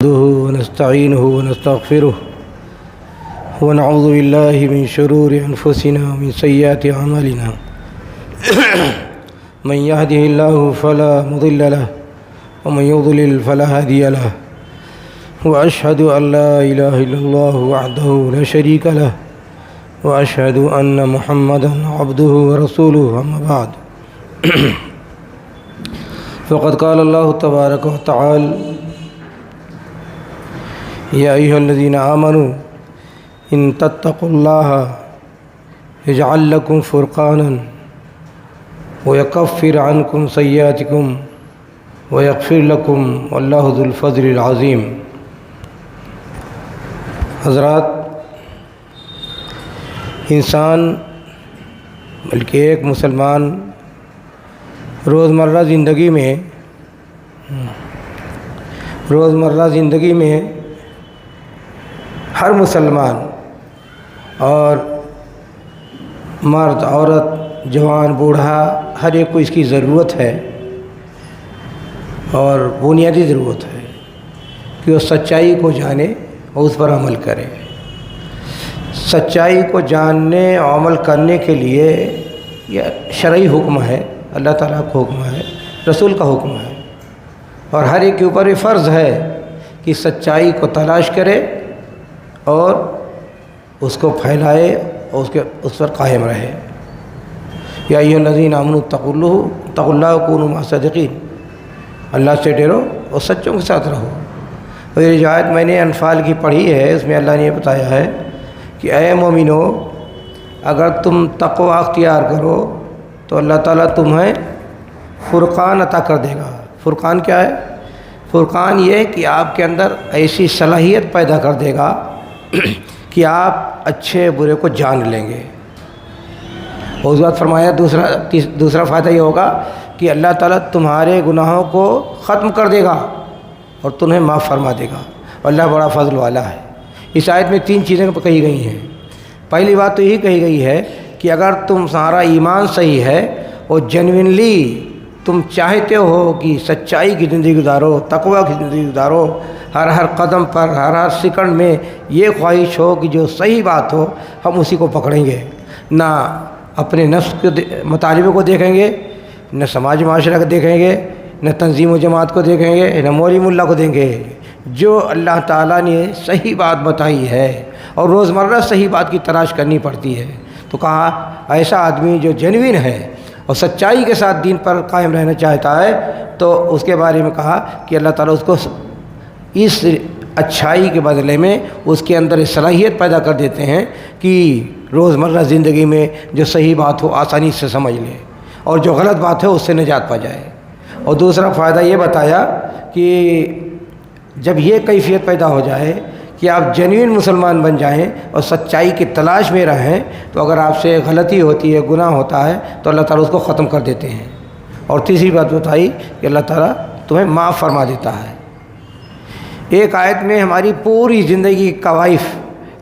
نحمده ونستعينه ونستغفره ونعوذ بالله من شرور أنفسنا ومن سيئات أعمالنا من يهده الله فلا مضل له ومن يضلل فلا هادي له وأشهد أن لا إله إلا الله وحده لا شريك له وأشهد أن محمدا عبده ورسوله أما بعد فقد قال الله تبارك وتعالى يا أيها الذين آمنوا إن تتقوا الله يجعل لكم فرقانا ويكفر عنكم سيئاتكم ويغفر لكم والله ذو الفضل العظيم۔ حضرات، انسان بلکہ ایک مسلمان روزمرہ زندگی میں ہر مسلمان اور مرد عورت جوان بوڑھا ہر ایک کو اس کی ضرورت ہے اور بنیادی ضرورت ہے کہ وہ سچائی کو جانے اور اس پر عمل کرے۔ سچائی کو جاننے اور عمل کرنے کے لیے یہ شرعی حکم ہے، اللہ تعالیٰ کا حکم ہے، رسول کا حکم ہے، اور ہر ایک کے اوپر یہ فرض ہے کہ سچائی کو تلاش کرے اور اس کو پھیلائے اور اس پر قائم رہے۔ یا ایھا الذین آمنوا اتقوا اللہ وکونوا مع الصادقین، اللہ سے ڈرو اور سچوں کے ساتھ رہو۔ اور یہ جو آیت میں نے انفال کی پڑھی ہے، اس میں اللہ نے یہ بتایا ہے کہ اے مومنو، اگر تم تقوی اختیار کرو تو اللہ تعالیٰ تمہیں فرقان عطا کر دے گا۔ فرقان کیا ہے؟ فرقان یہ کہ آپ کے اندر ایسی صلاحیت پیدا کر دے گا کہ آپ اچھے برے کو جان لیں گے۔ اور اس بات فرمایا دوسرا فائدہ یہ ہوگا کہ اللہ تعالیٰ تمہارے گناہوں کو ختم کر دے گا اور تمہیں معاف فرما دے گا، اور اللہ بڑا فضل والا ہے۔ اس آیت میں 3 چیزیں کہی گئی ہیں۔ پہلی بات تو یہی کہی گئی ہے کہ اگر تمہارا ایمان صحیح ہے اور جینوئنلی تم چاہتے ہو کہ سچائی کی زندگی گزارو، تقوی کی زندگی گزارو، ہر قدم پر ہر سیکنڈ میں یہ خواہش ہو کہ جو صحیح بات ہو ہم اسی کو پکڑیں گے، نہ اپنے نفس کے مطالبے کو دیکھیں گے، نہ سماج معاشرہ کو دیکھیں گے، نہ تنظیم و جماعت کو دیکھیں گے، نہ مولوی ملا کو دیں گے۔ جو اللہ تعالیٰ نے صحیح بات بتائی ہے اور روزمرہ صحیح بات کی تلاش کرنی پڑتی ہے، تو کہا ایسا آدمی جو جینوین ہے اور سچائی کے ساتھ دین پر قائم رہنا چاہتا ہے، تو اس کے بارے میں کہا کہ اللہ تعالیٰ اس کو اس اچھائی کے بدلے میں اس کے اندر صلاحیت پیدا کر دیتے ہیں کہ روزمرہ زندگی میں جو صحیح بات ہو آسانی سے سمجھ لے اور جو غلط بات ہے اس سے نجات پا جائے۔ اور دوسرا فائدہ یہ بتایا کہ جب یہ کیفیت پیدا ہو جائے کہ آپ جینوئن مسلمان بن جائیں اور سچائی کی تلاش میں رہیں، تو اگر آپ سے غلطی ہوتی ہے، گناہ ہوتا ہے، تو اللہ تعالیٰ اس کو ختم کر دیتے ہیں۔ اور تیسری بات بتائی کہ اللہ تعالیٰ تمہیں معاف فرما دیتا ہے۔ ایک آیت میں ہماری پوری زندگی کی کوائف،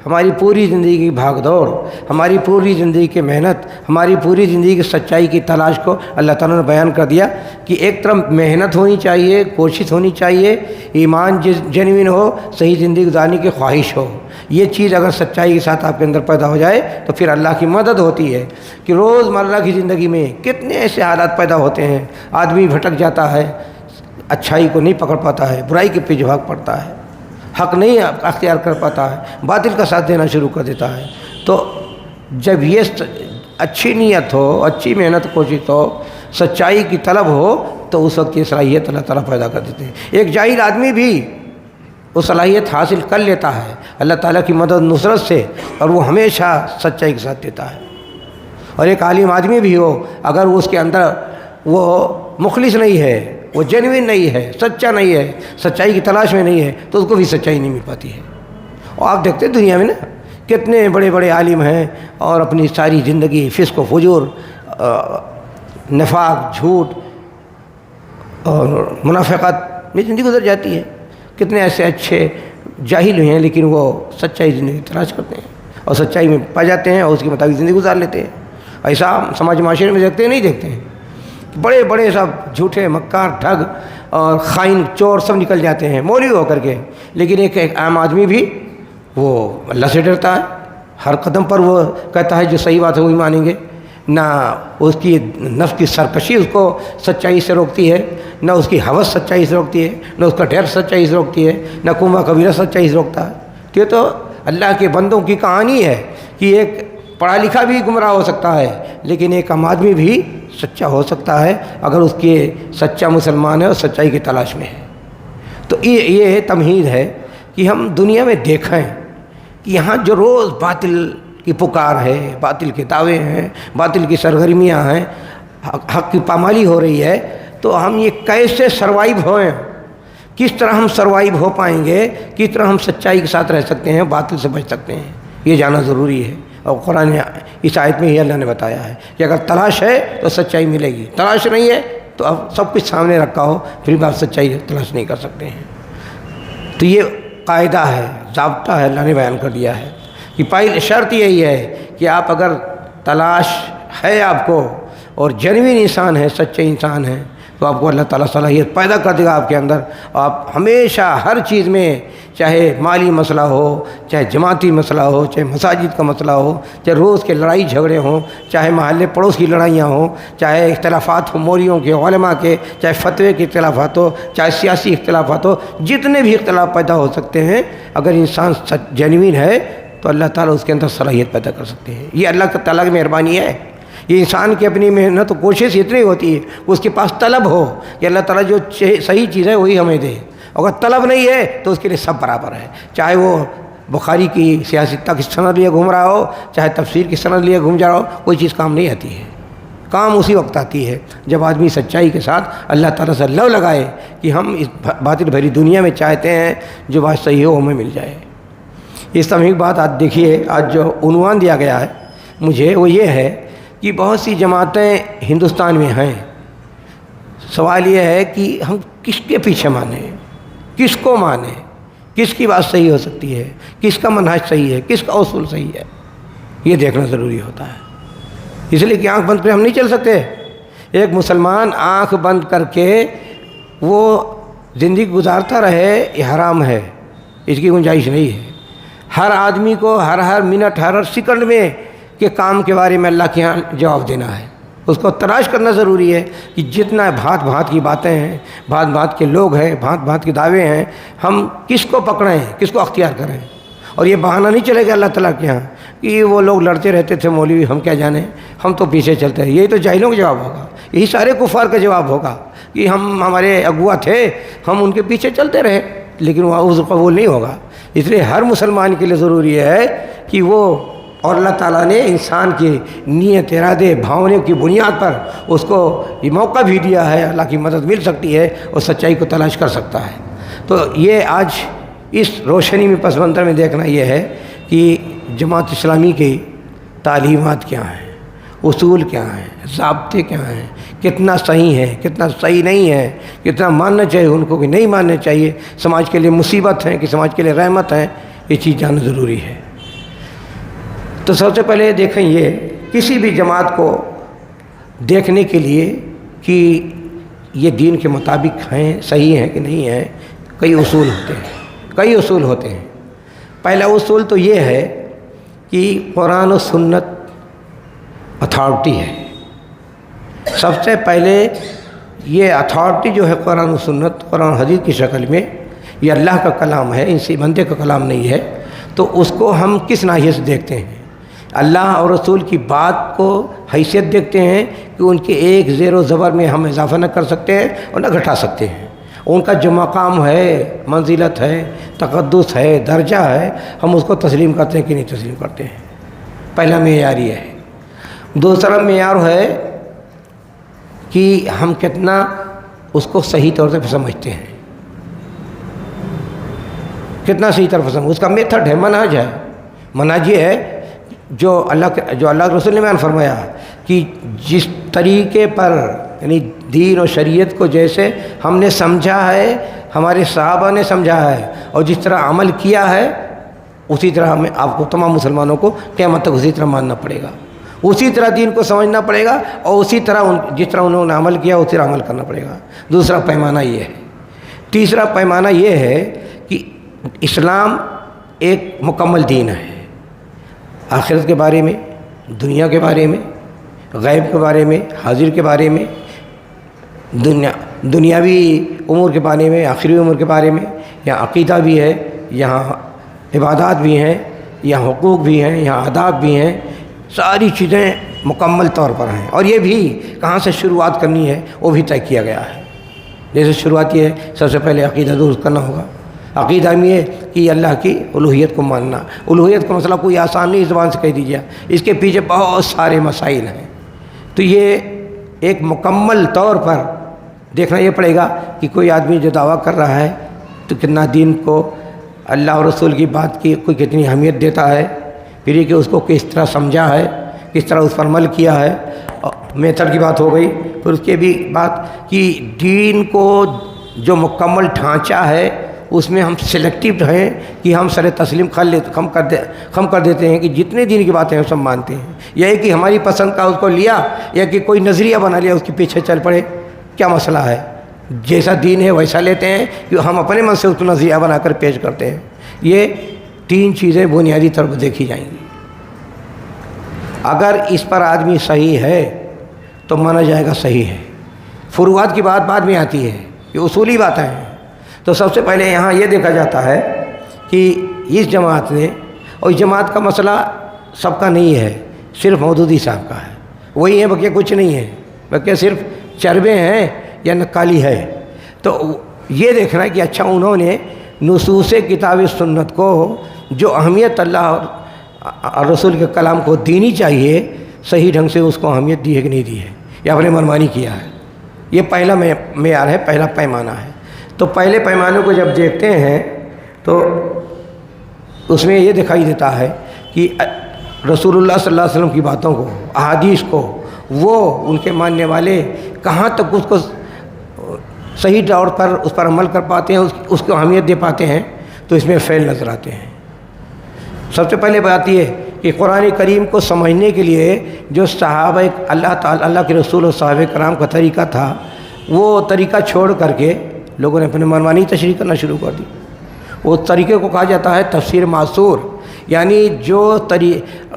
ہماری پوری زندگی کی بھاگ دوڑ، ہماری پوری زندگی کی محنت، ہماری پوری زندگی کی سچائی کی تلاش کو اللہ تعالیٰ نے بیان کر دیا کہ ایک طرف محنت ہونی چاہیے، کوشش ہونی چاہیے، ایمان جینوین ہو، صحیح زندگی گزارنے کی خواہش ہو۔ یہ چیز اگر سچائی کے ساتھ آپ کے اندر پیدا ہو جائے تو پھر اللہ کی مدد ہوتی ہے کہ روزمرہ کی زندگی میں کتنے ایسے حالات پیدا ہوتے ہیں، آدمی بھٹک جاتا ہے، اچھائی کو نہیں پکڑ پاتا ہے، برائی کے پیچھے بھاگ پڑتا ہے، حق نہیں اختیار کر پاتا ہے، باطل کا ساتھ دینا شروع کر دیتا ہے۔ تو جب یہ اچھی نیت ہو، اچھی محنت کوشش ہو، سچائی کی طلب ہو، تو اس وقت یہ صلاحیت اللہ تعالیٰ پیدا کر دیتے ہیں۔ ایک جاہل آدمی بھی وہ صلاحیت حاصل کر لیتا ہے اللہ تعالیٰ کی مدد نصرت سے، اور وہ ہمیشہ سچائی کے ساتھ دیتا ہے۔ اور ایک عالم آدمی بھی ہو، اگر اس کے اندر وہ مخلص نہیں ہے، وہ جینوین نہیں ہے، سچا نہیں ہے، سچائی کی تلاش میں نہیں ہے، تو اس کو بھی سچائی نہیں مل پاتی ہے۔ اور آپ دیکھتے ہیں دنیا میں نا کتنے بڑے بڑے عالم ہیں اور اپنی ساری زندگی فسق و فجور، نفاق، جھوٹ اور منافقت میں زندگی گزر جاتی ہے۔ کتنے ایسے اچھے جاہل ہیں لیکن وہ سچائی زندگی تلاش کرتے ہیں اور سچائی میں پا جاتے ہیں اور اس کے مطابق زندگی گزار لیتے ہیں۔ ایسا سماج معاشرے میں دیکھتے ہیں، نہیں دیکھتے ہیں؟ بڑے بڑے سب جھوٹے مکار ٹھگ اور خائن چور سب نکل جاتے ہیں مولوی ہو کر کے، لیکن ایک عام آدمی بھی وہ اللہ سے ڈرتا ہے، ہر قدم پر وہ کہتا ہے جو صحیح بات ہے وہی مانیں گے، نہ اس کی نفس کی سرکشی اس کو سچائی سے روکتی ہے، نہ اس کی ہوس سچائی سے روکتی ہے، نہ اس کا ڈر سچائی سے روکتی ہے، نہ کنواں کبیرہ سچائی سے روکتا ہے۔ یہ تو اللہ کے بندوں کی کہانی ہے کہ ایک پڑھا لکھا بھی گمراہ ہو سکتا ہے، لیکن ایک عام آدمی بھی سچا ہو سکتا ہے اگر اس کے سچا مسلمان ہے اور سچائی کی تلاش میں ہے۔ تو یہ تمہید ہے کہ ہم دنیا میں دیکھیں کہ یہاں جو روز باطل کی پکار ہے، باطل کے دعوے ہیں، باطل کی سرگرمیاں ہیں، حق کی پامالی ہو رہی ہے، تو ہم یہ کیسے سروائیو ہوئیں، کس طرح ہم سروائیو ہو پائیں گے، کس طرح ہم سچائی کے ساتھ رہ سکتے ہیں، باطل سے بچ سکتے ہیں، یہ جاننا ضروری ہے۔ اور قرآن اس آیت میں ہی اللہ نے بتایا ہے کہ اگر تلاش ہے تو سچائی ملے گی، تلاش نہیں ہے تو اب سب کچھ سامنے رکھا ہو پھر بھی آپ سچائی تلاش نہیں کر سکتے ہیں۔ تو یہ قاعدہ ہے، ضابطہ ہے، اللہ نے بیان کر دیا ہے کہ پہلی شرط یہی ہے کہ آپ اگر تلاش ہے آپ کو اور جینوین انسان ہے، سچے انسان ہیں، تو آپ کو اللہ تعالیٰ صلاحیت پیدا کر دے گا آپ کے اندر، اور آپ ہمیشہ ہر چیز میں، چاہے مالی مسئلہ ہو، چاہے جماعتی مسئلہ ہو، چاہے مساجد کا مسئلہ ہو، چاہے روز کے لڑائی جھگڑے ہوں، چاہے محلے پڑوس کی لڑائیاں ہوں، چاہے اختلافات ہوں مولیوں کے، علماء کے، چاہے فتوے کے اختلافات ہو، چاہے سیاسی اختلافات ہو، جتنے بھی اختلاف پیدا ہو سکتے ہیں، اگر انسان جینوین ہے تو اللہ تعالیٰ اس کے اندر صلاحیت پیدا کر سکتے ہیں۔ یہ اللہ تعالیٰ کی مہربانی ہے۔ یہ انسان کی اپنی محنت و کوشش اتنی ہوتی ہے اس کے پاس طلب ہو کہ اللہ تعالیٰ جو صحیح چیز ہے وہی ہمیں دے، اگر طلب نہیں ہے تو اس کے لیے سب برابر ہے، چاہے وہ بخاری کی سیاستہ کی سند لیے گھوم رہا ہو، چاہے تفسیر کی سند لیے گھوم جا رہا ہو، کوئی چیز کام نہیں آتی ہے۔ کام اسی وقت آتی ہے جب آدمی سچائی کے ساتھ اللہ تعالیٰ سے لو لگائے کہ ہم اس باطل بھری دنیا میں چاہتے ہیں جو بات صحیح ہو ہمیں مل جائے۔ اس طرح ایک بات آج دیکھیے، آج جو عنوان دیا گیا ہے مجھے وہ یہ ہے کہ بہت سی جماعتیں ہندوستان میں ہیں، سوال یہ ہے کہ ہم کس کے پیچھے مانیں، کس کو مانیں، کس کی بات صحیح ہو سکتی ہے، کس کا منہج صحیح ہے، کس کا اصول صحیح ہے، یہ دیکھنا ضروری ہوتا ہے۔ اس لیے کہ آنکھ بند کر ہم نہیں چل سکتے۔ ایک مسلمان آنکھ بند کر کے وہ زندگی گزارتا رہے یہ حرام ہے، اس کی گنجائش نہیں ہے۔ ہر آدمی کو ہر منٹ ہر سیکنڈ میں کے کام کے بارے میں اللہ کے یہاں جواب دینا ہے، اس کو تلاش کرنا ضروری ہے کہ جتنا بھانت بھانت کی باتیں ہیں، بھانت بھانت کے لوگ ہیں، بھانت بھانت کے دعوے ہیں، ہم کس کو پکڑیں، کس کو اختیار کریں۔ اور یہ بہانہ نہیں چلے گا اللہ تعالیٰ کے یہاں کہ وہ لوگ لڑتے رہتے تھے مولوی، ہم کیا جانیں، ہم تو پیچھے چلتے ہیں۔ یہی تو جاہلوں کا جواب ہوگا، یہی سارے کفار کا جواب ہوگا کہ ہمارے اغوا تھے، ہم ان کے پیچھے چلتے رہے، لیکن وہ عذر قبول نہیں ہوگا۔ اس لیے ہر مسلمان کے لیے ضروری ہے کہ وہ، اور اللہ تعالیٰ نے انسان کی نیت، ارادے، بھاؤنے کی بنیاد پر اس کو یہ موقع بھی دیا ہے، اللہ کی مدد مل سکتی ہے اور سچائی کو تلاش کر سکتا ہے۔ تو یہ آج اس روشنی میں پس منظر میں دیکھنا یہ ہے کہ جماعت اسلامی کی تعلیمات کیا ہیں، اصول کیا ہیں، ضابطے کیا ہیں، کتنا صحیح ہے، کتنا صحیح نہیں ہے، کتنا ماننا چاہیے ان کو کہ نہیں ماننا چاہیے، سماج کے لیے مصیبت ہے کہ سماج کے لیے رحمت ہے، یہ چیز جاننا ضروری ہے۔ تو سب سے پہلے دیکھیں یہ کسی بھی جماعت کو دیکھنے کے لیے کہ یہ دین کے مطابق ہیں، صحیح ہیں کہ نہیں ہیں، کئی اصول ہوتے ہیں۔ پہلا اصول تو یہ ہے کہ قرآن و سنت اتھارٹی ہے۔ سب سے پہلے یہ اتھارٹی جو ہے قرآن و سنت، قرآن حدیث کی شکل میں، یہ اللہ کا کلام ہے، انسی بندے کا کلام نہیں ہے، تو اس کو ہم کس ناحیے سے دیکھتے ہیں؟ اللہ اور رسول کی بات کو حیثیت دیکھتے ہیں کہ ان کے ایک زیر و زبر میں ہم اضافہ نہ کر سکتے ہیں اور نہ گھٹا سکتے ہیں، ان کا جو مقام ہے، منزلت ہے، تقدس ہے، درجہ ہے، ہم اس کو تسلیم کرتے ہیں کہ نہیں تسلیم کرتے ہیں۔ پہلا معیار یہ ہے۔ دوسرا معیار ہے کہ ہم کتنا اس کو صحیح طور سے سمجھتے ہیں، کتنا صحیح طرف سمجھ، اس کا میتھڈ ہے، منہج ہے۔ منہج یہ ہے جو اللہ کے رسول نے بیان فرمایا کہ جس طریقے پر، یعنی دین و شریعت کو جیسے ہم نے سمجھا ہے، ہمارے صحابہ نے سمجھا ہے، اور جس طرح عمل کیا ہے، اسی طرح ہمیں، آپ کو، تمام مسلمانوں کو قیامت تک اسی طرح ماننا پڑے گا، اسی طرح دین کو سمجھنا پڑے گا، اور اسی طرح جس طرح انہوں نے عمل کیا اسی طرح عمل کرنا پڑے گا۔ دوسرا پیمانہ یہ ہے۔ تیسرا پیمانہ یہ ہے کہ اسلام ایک مکمل دین ہے، آخرت کے بارے میں، دنیا کے بارے میں، غیب کے بارے میں، حاضر کے بارے میں، دنیاوی امور کے بارے میں، آخری امور کے بارے میں، یہاں عقیدہ بھی ہے، یہاں عبادات بھی ہیں، یہاں حقوق بھی ہیں، یہاں آداب بھی ہیں، ساری چیزیں مکمل طور پر ہیں۔ اور یہ بھی کہاں سے شروعات کرنی ہے وہ بھی طے کیا گیا ہے۔ جیسے شروعات یہ ہے، سب سے پہلے عقیدہ درست کرنا ہوگا۔ عقیدہ میں یہ کہ اللہ کی الوہیت کو ماننا، الوہیت کا مسئلہ کوئی آسان نہیں زبان سے کہہ دیجیے، اس کے پیچھے بہت سارے مسائل ہیں۔ تو یہ ایک مکمل طور پر دیکھنا یہ پڑے گا کہ کوئی آدمی جو دعویٰ کر رہا ہے تو کتنا دین کو اللہ اور رسول کی بات کی کوئی کتنی اہمیت دیتا ہے، پھر یہ کہ اس کو کس طرح سمجھا ہے، کس طرح اس پر عمل کیا ہے۔ میتھڈ کی بات ہو گئی، پھر اس کے بھی بات کہ دین کو جو مکمل ڈھانچہ ہے اس میں ہم سلیکٹیو ہیں کہ ہم سر تسلیم کم کر دیتے ہیں کہ جتنے دین کی باتیں ہیں سب مانتے ہیں، یا کہ ہماری پسند کا اس کو لیا یا کہ کوئی نظریہ بنا لیا اس کے پیچھے چل پڑے۔ کیا مسئلہ ہے؟ جیسا دین ہے ویسا لیتے ہیں کہ ہم اپنے من سے اس کو نظریہ بنا کر پیش کرتے ہیں۔ یہ تین چیزیں بنیادی طور پر دیکھی جائیں گی۔ اگر اس پر آدمی صحیح ہے تو مانا جائے گا صحیح ہے۔ فروعات کی بات بعد میں آتی ہے، یہ اصولی باتیں ہیں۔ تو سب سے پہلے یہاں یہ دیکھا جاتا ہے کہ اس جماعت نے، اور اس جماعت کا مسئلہ سب کا نہیں ہے، صرف مودودی صاحب کا ہے، وہی ہے، بقیہ کچھ نہیں ہے، بقیہ صرف چربے ہیں یا نقالی ہے۔ تو یہ دیکھنا ہے کہ اچھا انہوں نے نصوص کتاب سنت کو جو اہمیت اللہ اور رسول کے کلام کو دینی چاہیے صحیح ڈھنگ سے اس کو اہمیت دی ہے کہ نہیں دی ہے، یا اپنے منمانی کیا ہے۔ یہ پہلا معیار ہے، پہلا پیمانہ ہے۔ تو پہلے پیمانے کو جب دیکھتے ہیں تو اس میں یہ دکھائی دیتا ہے کہ رسول اللہ صلی اللہ علیہ وسلم کی باتوں کو، احادیث کو، وہ ان کے ماننے والے کہاں تک اس کو صحیح طور پر اس پر عمل کر پاتے ہیں، اس کو اہمیت دے پاتے ہیں، تو اس میں فعل نظر آتے ہیں۔ سب سے پہلے بات یہ کہ قرآن کریم کو سمجھنے کے لیے جو صحابہ اللہ کے رسول و صحابہ کرام کا طریقہ تھا، وہ طریقہ چھوڑ کر کے لوگوں نے اپنے منمانی تشریح کرنا شروع کر دی۔ وہ طریقے کو کہا جاتا ہے تفسیر معصور، یعنی جو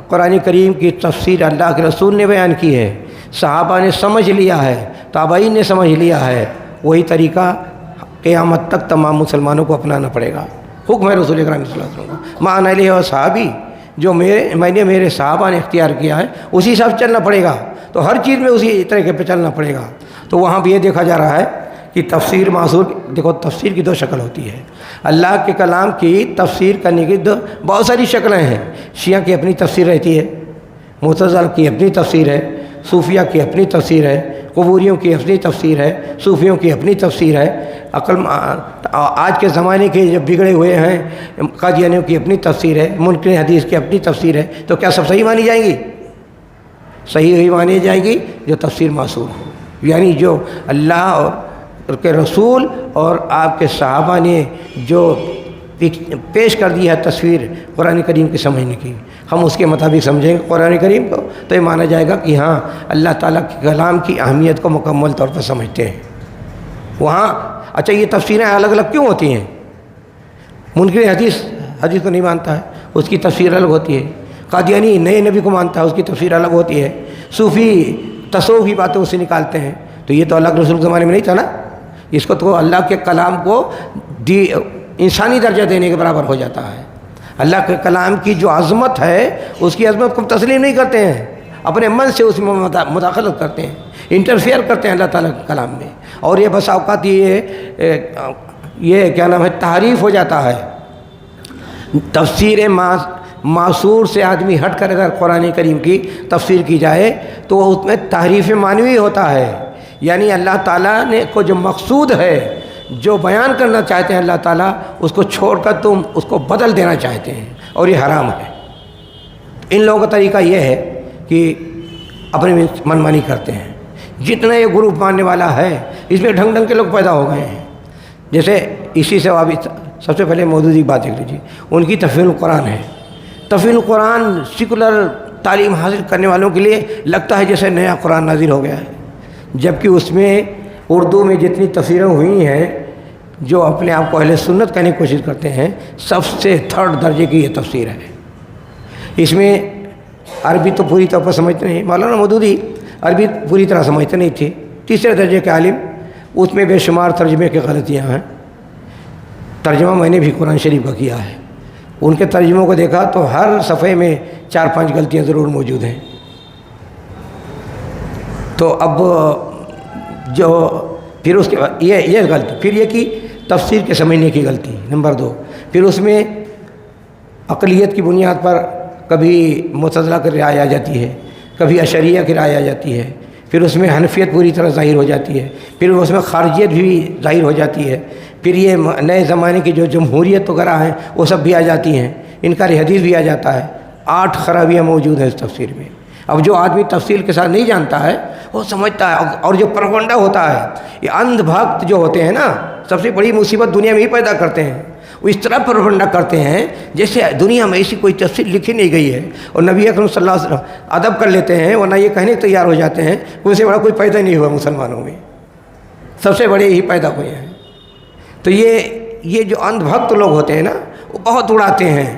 قرآن کریم کی تفسیر اللہ کے رسول نے بیان کی ہے، صحابہ نے سمجھ لیا ہے، تابعین نے سمجھ لیا ہے، وہی طریقہ قیامت تک تمام مسلمانوں کو اپنانا پڑے گا۔ حکم ہے رسول اکرم صلی اللہ علیہ وسلم کا، ما انا علیہ وصحابی، جو میں نے میرے صحابہ نے اختیار کیا ہے اسی حساب سے چلنا پڑے گا۔ تو ہر چیز میں اسی طریقے پہ چلنا پڑے گا۔ تو وہاں بھی یہ دیکھا جا رہا ہے کہ تفسیر معصور، دیکھو تفسیر کی دو شکل ہوتی ہے، اللہ کے کلام کی تفسیر کرنے کی بہت ساری شکلیں ہیں۔ شیعہ کی اپنی تفسیر رہتی ہے، معتزلہ کی اپنی تفسیر ہے، صوفیہ کی اپنی تفسیر ہے، قبوریوں کی اپنی تفسیر ہے، صوفیوں کی اپنی تفسیر ہے، آج کے زمانے کے جو بگڑے ہوئے ہیں قادیانیوں کی اپنی تفسیر ہے، منکر حدیث کی اپنی تفسیر ہے۔ تو کیا سب صحیح مانی جائیں گی؟ صحیح وہی مانی جائے گی جو تفسیر معصور ہو، یعنی جو اللہ اور کے رسول اور آپ کے صحابہ نے جو پیش کر دی ہے تصویر قرآن کریم کی سمجھنے کی، ہم اس کے مطابق سمجھیں گے قرآن کریم کو، تو یہ مانا جائے گا کہ ہاں اللہ تعالیٰ کے کلام کی اہمیت کو مکمل طور پر سمجھتے ہیں۔ وہاں اچھا یہ تفسیریں الگ الگ کیوں ہوتی ہیں؟ منکر حدیث کو نہیں مانتا ہے، اس کی تفسیر الگ ہوتی ہے۔ قادیانی نئے نبی کو مانتا ہے، اس کی تفسیر الگ ہوتی ہے۔ صوفی تصوفی باتیں اس سے نکالتے ہیں۔ تو یہ تو اللہ کے رسول کے زمانے میں نہیں تھا نا، اس کو تو اللہ کے کلام کو انسانی درجہ دینے کے برابر ہو جاتا ہے۔ اللہ کے کلام کی جو عظمت ہے اس کی عظمت کو تسلیم نہیں کرتے ہیں، اپنے من سے اس میں مداخلت کرتے ہیں، انٹرفیئر کرتے ہیں اللہ تعالیٰ کے کلام میں، اور یہ بس اوقات یہ کیا نام ہے تحریف ہو جاتا ہے۔ تفسیر معصور سے آدمی ہٹ کر اگر قرآن کریم کی تفسیر کی جائے تو اس میں تحریف معنوی ہوتا ہے، یعنی اللہ تعالیٰ نے کو جو مقصود ہے، جو بیان کرنا چاہتے ہیں اللہ تعالیٰ، اس کو چھوڑ کر تم اس کو بدل دینا چاہتے ہیں، اور یہ حرام ہے۔ ان لوگوں کا طریقہ یہ ہے کہ اپنے منمانی کرتے ہیں۔ جتنا یہ گروپ ماننے والا ہے اس میں ڈھنگ کے لوگ پیدا ہو گئے ہیں۔ جیسے اسی سے سب سے پہلے مودودی بات دیکھ لیجیے، ان کی تفسیر القرآن ہے۔ تفسیر القرآن سیکولر تعلیم حاصل کرنے والوں کے لیے لگتا ہے جیسے نیا قرآن نازل ہو گیا ہے، جبکہ اس میں اردو میں جتنی تفسیریں ہوئی ہیں جو اپنے آپ کو اہل سنت کہنے کی کوشش کرتے ہیں، سب سے تھرڈ درجے کی یہ تفسیر ہے۔ اس میں عربی تو پوری طور پر سمجھتے نہیں، مولانا مودودی عربی پوری طرح سمجھتے نہیں تھے، تیسرے درجے کے عالم، اس میں بے شمار ترجمے کی غلطیاں ہیں۔ ترجمہ میں نے بھی قرآن شریف کا کیا ہے، ان کے ترجموں کو دیکھا تو ہر صفحے میں 4-5 غلطیاں ضرور موجود ہیں۔ تو اب جو پھر اس کے بعد یہ غلطی، پھر یہ کہ تفسیر کے سمجھنے کی غلطی نمبر 2، پھر اس میں عقلیت کی بنیاد پر کبھی معتزلہ کی رائے آ جاتی ہے، کبھی اشعریہ کی رائے آ جاتی ہے، پھر اس میں حنفیت پوری طرح ظاہر ہو جاتی ہے، پھر اس میں خارجیت بھی ظاہر ہو جاتی ہے، پھر یہ نئے زمانے کی جو جمہوریت وغیرہ ہیں وہ سب بھی آ جاتی ہیں، انکار حدیث بھی آ جاتا ہے۔ 8 خرابیاں موجود ہیں اس تفسیر میں۔ اب جو آدمی تفصیل کے ساتھ نہیں جانتا ہے وہ سمجھتا ہے، اور جو پروپگنڈا ہوتا ہے، یہ اندھ بھکت جو ہوتے ہیں نا، سب سے بڑی مصیبت دنیا میں ہی پیدا کرتے ہیں۔ وہ اس طرح پروپگنڈا کرتے ہیں جیسے دنیا میں ایسی کوئی تفسیر لکھی نہیں گئی ہے، اور نبی اکرم صلی اللہ علیہ وسلم ادب کر لیتے ہیں، ورنہ یہ کہنے تیار ہو جاتے ہیں کہ اسے بڑا کوئی پیدا نہیں ہوا مسلمانوں میں، سب سے بڑے ہی پیدا ہوئے ہیں۔ تو یہ جو اندھ بھکت لوگ ہوتے ہیں نا، وہ بہت اڑاتے ہیں،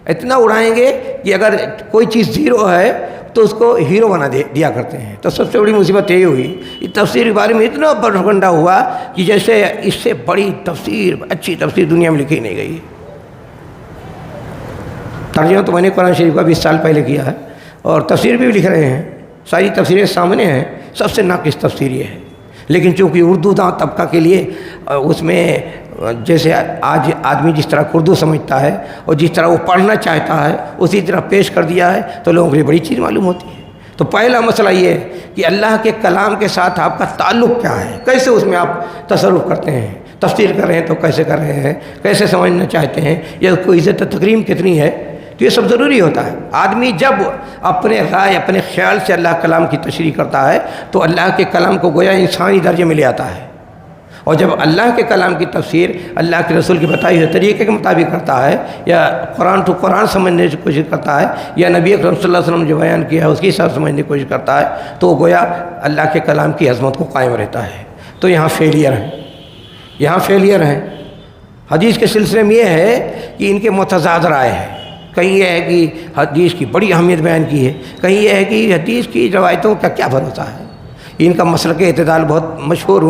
اتنا اڑائیں گے کہ اگر کوئی چیز زیرو ہے تو اس کو ہیرو بنا دیا کرتے ہیں۔ تو سب سے بڑی مصیبت یہی ہوئی، یہ تفسیر کے بارے میں اتنا پروپگنڈا ہوا کہ جیسے اس سے بڑی تفسیر، اچھی تفسیر دنیا میں لکھی نہیں گئی۔ ترجمہ تو میں نے قرآن شریف کا 20 سال پہلے کیا ہے، اور تفسیر بھی لکھ رہے ہیں، ساری تفسیریں سامنے ہیں، سب سے ناقص تفسیر یہ ہے۔ لیکن چونکہ اردو داں طبقہ کے لیے اس میں جیسے آج آدمی جس طرح اردو سمجھتا ہے اور جس طرح وہ پڑھنا چاہتا ہے اسی طرح پیش کر دیا ہے، تو لوگوں کے لیے بڑی چیز معلوم ہوتی ہے۔ تو پہلا مسئلہ یہ ہے کہ اللہ کے کلام کے ساتھ آپ کا تعلق کیا ہے، کیسے اس میں آپ تصرف کرتے ہیں، تفسیر کر رہے ہیں تو کیسے کر رہے ہیں، کیسے سمجھنا چاہتے ہیں، یا کوئی عزت و تکریم کتنی ہے، تو یہ سب ضروری ہوتا ہے۔ آدمی جب اپنے رائے، اپنے خیال سے اللہ کلام کی تشریح کرتا ہے تو اللہ کے کلام کو گویا انسانی درجے میں لے آتا ہے، اور جب اللہ کے کلام کی تفسیر اللہ کے رسول کے بتائے ہوئے طریقے کے مطابق کرتا ہے، یا قرآن ٹو قرآن سمجھنے کی کوشش کرتا ہے، یا نبی اکرم صلی اللہ علیہ وسلم جو بیان کیا ہے اس کے حساب سمجھنے کی کوشش کرتا ہے، تو وہ گویا اللہ کے کلام کی عظمت کو قائم رہتا ہے۔ تو یہاں فیلئر ہیں۔ حدیث کے سلسلے میں یہ ہے کہ ان کے متضاد رائے ہے، کہیں یہ ہے کہ حدیث کی بڑی اہمیت بیان کی ہے، کہیں یہ ہے کہ حدیث کی روایتوں کا کیا بھروسہ ہے۔ ان کا مسلک اعتدال بہت مشہور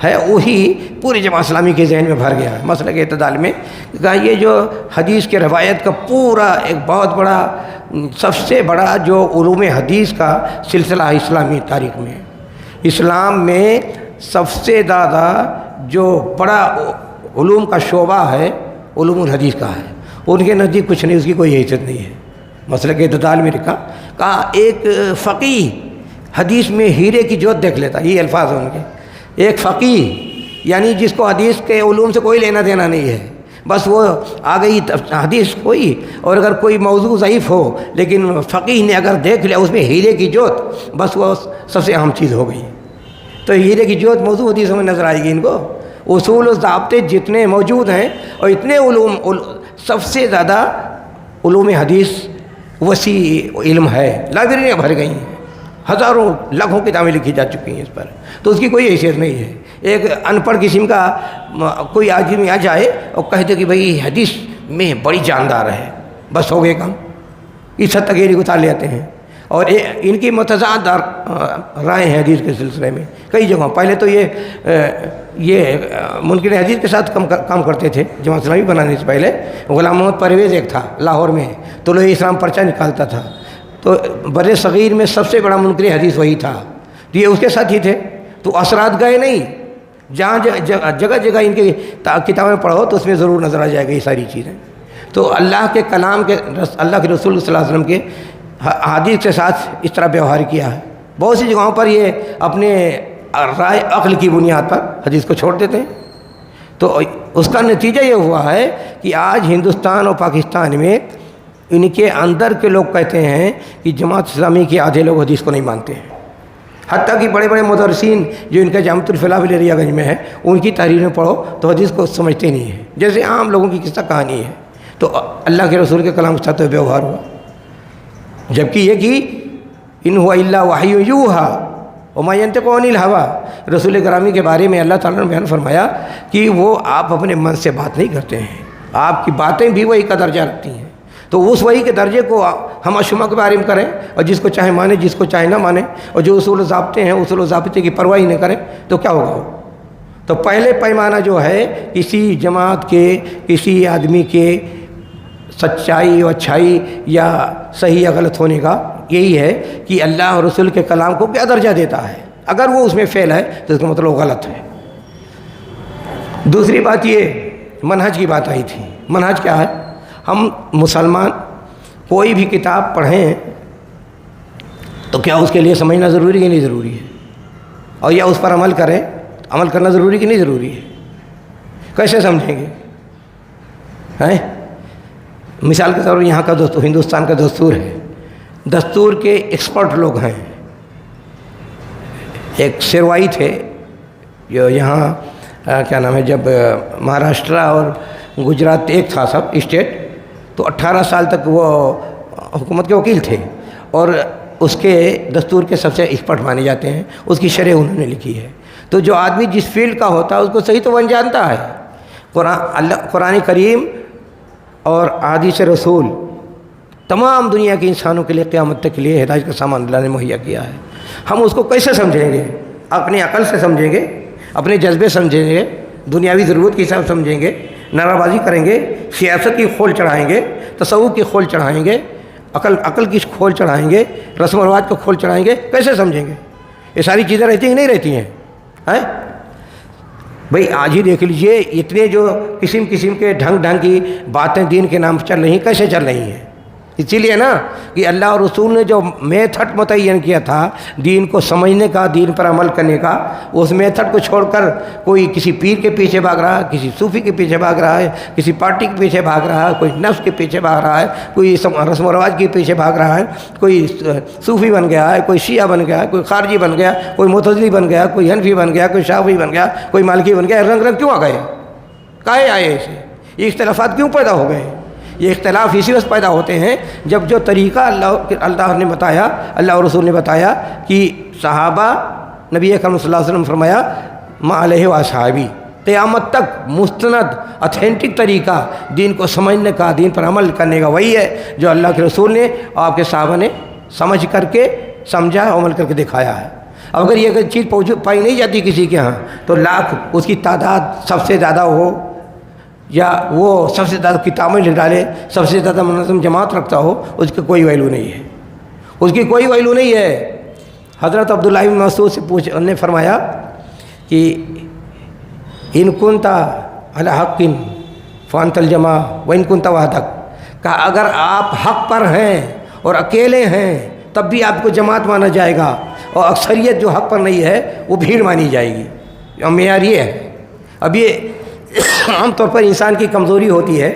ہے، وہی پوری جماعت اسلامی کے ذہن میں بھر گیا ہے۔ مسلک اعتدال میں کہا یہ جو حدیث کے روایت کا پورا ایک بہت بڑا، سب سے بڑا جو علوم حدیث کا سلسلہ ہے اسلامی تاریخ میں، اسلام میں سب سے زیادہ جو بڑا علوم کا شعبہ ہے علوم الحدیث کا ہے، ان کے نزدیک کچھ نہیں، اس کی کوئی حیثیت نہیں ہے۔ مسلک اعتدال میں لکھا، کہا ایک فقیہ حدیث میں ہیرے کی جوت دیکھ لیتا، یہ الفاظ ہیں ان کے۔ ایک فقیہ یعنی جس کو حدیث کے علوم سے کوئی لینا دینا نہیں ہے، بس وہ آ گئی حدیث کوئی، اور اگر کوئی موضوع ضعیف ہو لیکن فقیہ نے اگر دیکھ لیا اس میں ہیرے کی جوت، بس وہ سب سے اہم چیز ہو گئی۔ تو ہیرے کی جوت موضوع حدیث میں نظر آئے گی ان کو۔ اصول و ضابطے جتنے موجود ہیں اور اتنے علوم، سب سے زیادہ علوم حدیث وسیع علم ہے، لائبریریاں بھر گئی ہیں، ہزاروں لاکھوں کتابیں لکھی جا چکی ہیں اس پر، تو اس کی کوئی حیثیت نہیں ہے۔ ایک ان پڑھ قسم کا کوئی آدمی آ جائے اور کہہ دے کہ بھئی حدیث میں بڑی جاندار ہے، بس ہو گئے کام، اس حد تک یہ اتار لے آتے ہیں۔ اور ان کی متضاد رائے ہیں حدیث کے سلسلے میں کئی جگہوں۔ پہلے تو یہ منکر حدیث کے ساتھ کام کرتے تھے، جماعت اسلامی بنانے سے پہلے۔ غلام محمد پرویز ایک تھا لاہور میں، طلوع اسلام پرچہ نکالتا تھا، تو بر صغیر میں سب سے بڑا منکر حدیث وہی تھا، تو یہ اس کے ساتھ ہی تھے۔ تو اثرات گئے نہیں، جہاں جگہ جگہ ان کی کتابیں پڑھو تو اس میں ضرور نظر آ جائے گا یہ ساری چیزیں۔ تو اللہ کے کلام کے، اللہ کے رسول صلی اللہ علیہ وسلم کے حدیث کے ساتھ اس طرح بیوہار کیا ہے۔ بہت سی جگہوں پر یہ اپنے رائے عقل کی بنیاد پر حدیث کو چھوڑ دیتے ہیں۔ تو اس کا نتیجہ یہ ہوا ہے کہ آج ہندوستان اور پاکستان میں ان کے اندر کے لوگ کہتے ہیں کہ جماعت اسلامی کے آدھے لوگ حدیث کو نہیں مانتے ہیں، حتیٰ کہ بڑے بڑے مدرسین جو ان کا جامعۃ الفلاح دریا گنج میں ہے، ان کی تحریریں پڑھو تو حدیث کو سمجھتے نہیں ہیں، جیسے عام لوگوں کی قصہ کہانی ہے۔ تو اللہ کے رسول کے کلام کے ساتھ بیوہار ہوا، جبکہ یہ کہ ان ہوا الا وحی یوحی، وما ينطق عن الهوى، رسول گرامی کے بارے میں اللہ تعالیٰ نے بیان فرمایا کہ وہ آپ اپنے من سے بات نہیں کرتے ہیں، آپ کی باتیں بھی وہی کا درجہ رکھتی ہیں۔ تو اس وہی کے درجے کو ہم اشما کے بارے میں کریں اور جس کو چاہے مانے جس کو چاہے نہ مانے، اور جو اصول و ضابطے ہیں اصول و ضابطے کی پرواہ ہی نہ کریں تو کیا ہوگا؟ تو پہلے پیمانہ جو ہے کسی جماعت کے، کسی آدمی کے سچائی و اچھائی یا صحیح یا غلط ہونے کا یہی ہے کہ اللہ اور رسول کے کلام کو کیا درجہ دیتا ہے۔ اگر وہ اس میں فیل ہے تو اس کا مطلب وہ غلط ہے۔ دوسری بات یہ منہج کی بات آئی تھی۔ منہج کیا ہے؟ ہم مسلمان کوئی بھی کتاب پڑھیں تو کیا اس کے لیے سمجھنا ضروری کہ نہیں ضروری ہے؟ اور یا اس پر عمل کریں، عمل کرنا ضروری کہ نہیں ضروری ہے؟ کیسے سمجھیں گے؟ ہیں مثال کے طور پر یہاں کا ہندوستان کا دستور ہے، دستور کے ایکسپرٹ لوگ ہیں۔ ایک شیروائی تھے جو یہاں کیا نام ہے، جب مہاراشٹرا اور گجرات ایک تھا سب اسٹیٹ، تو 18 سال تک وہ حکومت کے وکیل تھے اور اس کے دستور کے سب سے ایکسپرٹ مانے جاتے ہیں، اس کی شرح انہوں نے لکھی ہے۔ تو جو آدمی جس فیلڈ کا ہوتا ہے اس کو صحیح تو بن جانتا ہے۔ قرآن کریم اور احادیث رسول تمام دنیا کے انسانوں کے لیے قیامت تک کے لیے ہدایت کا سامان اللہ نے مہیا کیا ہے۔ ہم اس کو کیسے سمجھیں گے؟ اپنی عقل سے سمجھیں گے، اپنے جذبے سمجھیں گے، دنیاوی ضرورت کے حساب سمجھیں گے، نعرہ بازی کریں گے، سیاست کی کھول چڑھائیں گے، تصوف کی کھول چڑھائیں گے، عقل کی کھول چڑھائیں گے، رسم و رواج کو کھول چڑھائیں گے، کیسے سمجھیں گے؟ یہ ساری چیزیں رہتی ہیں کہ نہیں رہتی ہیں؟ بھئی آج ہی دیکھ لیجئے اتنے جو قسم کے ڈھنگ کی باتیں دین کے نام چل رہی ہیں، کیسے چل رہی ہیں؟ اسی لیے نا کہ اللہ اور رسول نے جو میتھڈ متعین کیا تھا دین کو سمجھنے کا، دین پر عمل کرنے کا، اس میتھڈ کو چھوڑ کر کوئی کسی پیر کے پیچھے بھاگ رہا ہے، کسی صوفی کے پیچھے بھاگ رہا ہے، کسی پارٹی کے پیچھے بھاگ رہا ہے، کوئی نفس کے پیچھے بھاگ رہا ہے، کوئی رسم و رواج کے پیچھے بھاگ رہا ہے، کوئی صوفی بن گیا ہے، کوئی شیعہ بن گیا ہے، کوئی خارجی بن گیا، کوئی معتزلی بن گیا، کوئی حنفی بن گیا، کوئی شافعی بن گیا، کوئی مالکی بن گیا۔ رنگ کیوں آ گئے؟ کاہے آئے ایسے؟ یہ اختلافات کیوں پیدا ہو گئے؟ یہ اختلاف اسی وقت پیدا ہوتے ہیں جب جو طریقہ اللہ نے بتایا، اللہ اور رسول نے بتایا کہ صحابہ، نبی اکرم صلی اللہ علیہ وسلم فرمایا ما علیہ واصحابی، قیامت تک مستند اتھینٹک طریقہ دین کو سمجھنے کا، دین پر عمل کرنے کا وہی ہے جو اللہ کے رسول نے اور آپ کے صحابہ نے سمجھ کر کے سمجھا، عمل کر کے دکھایا ہے۔ اگر یہ چیز پائی نہیں جاتی کسی کے ہاں تو لاکھ اس کی تعداد سب سے زیادہ ہو یا وہ سب سے زیادہ کتابیں لکھ ڈالے، سب سے زیادہ منظم جماعت رکھتا ہو، اس کی کوئی ویلو نہیں ہے، اس کی کوئی ویلو نہیں ہے۔ حضرت عبداللہ بن مسعود سے نے فرمایا کہ ان کنت علی حق فانت الجماع وان کنت وحدک، کہا اگر آپ حق پر ہیں اور اکیلے ہیں تب بھی آپ کو جماعت مانا جائے گا، اور اکثریت جو حق پر نہیں ہے وہ بھیڑ مانی جائے گی۔ اور معیار یہ ہے، اب یہ عام طور پر انسان کی کمزوری ہوتی ہے،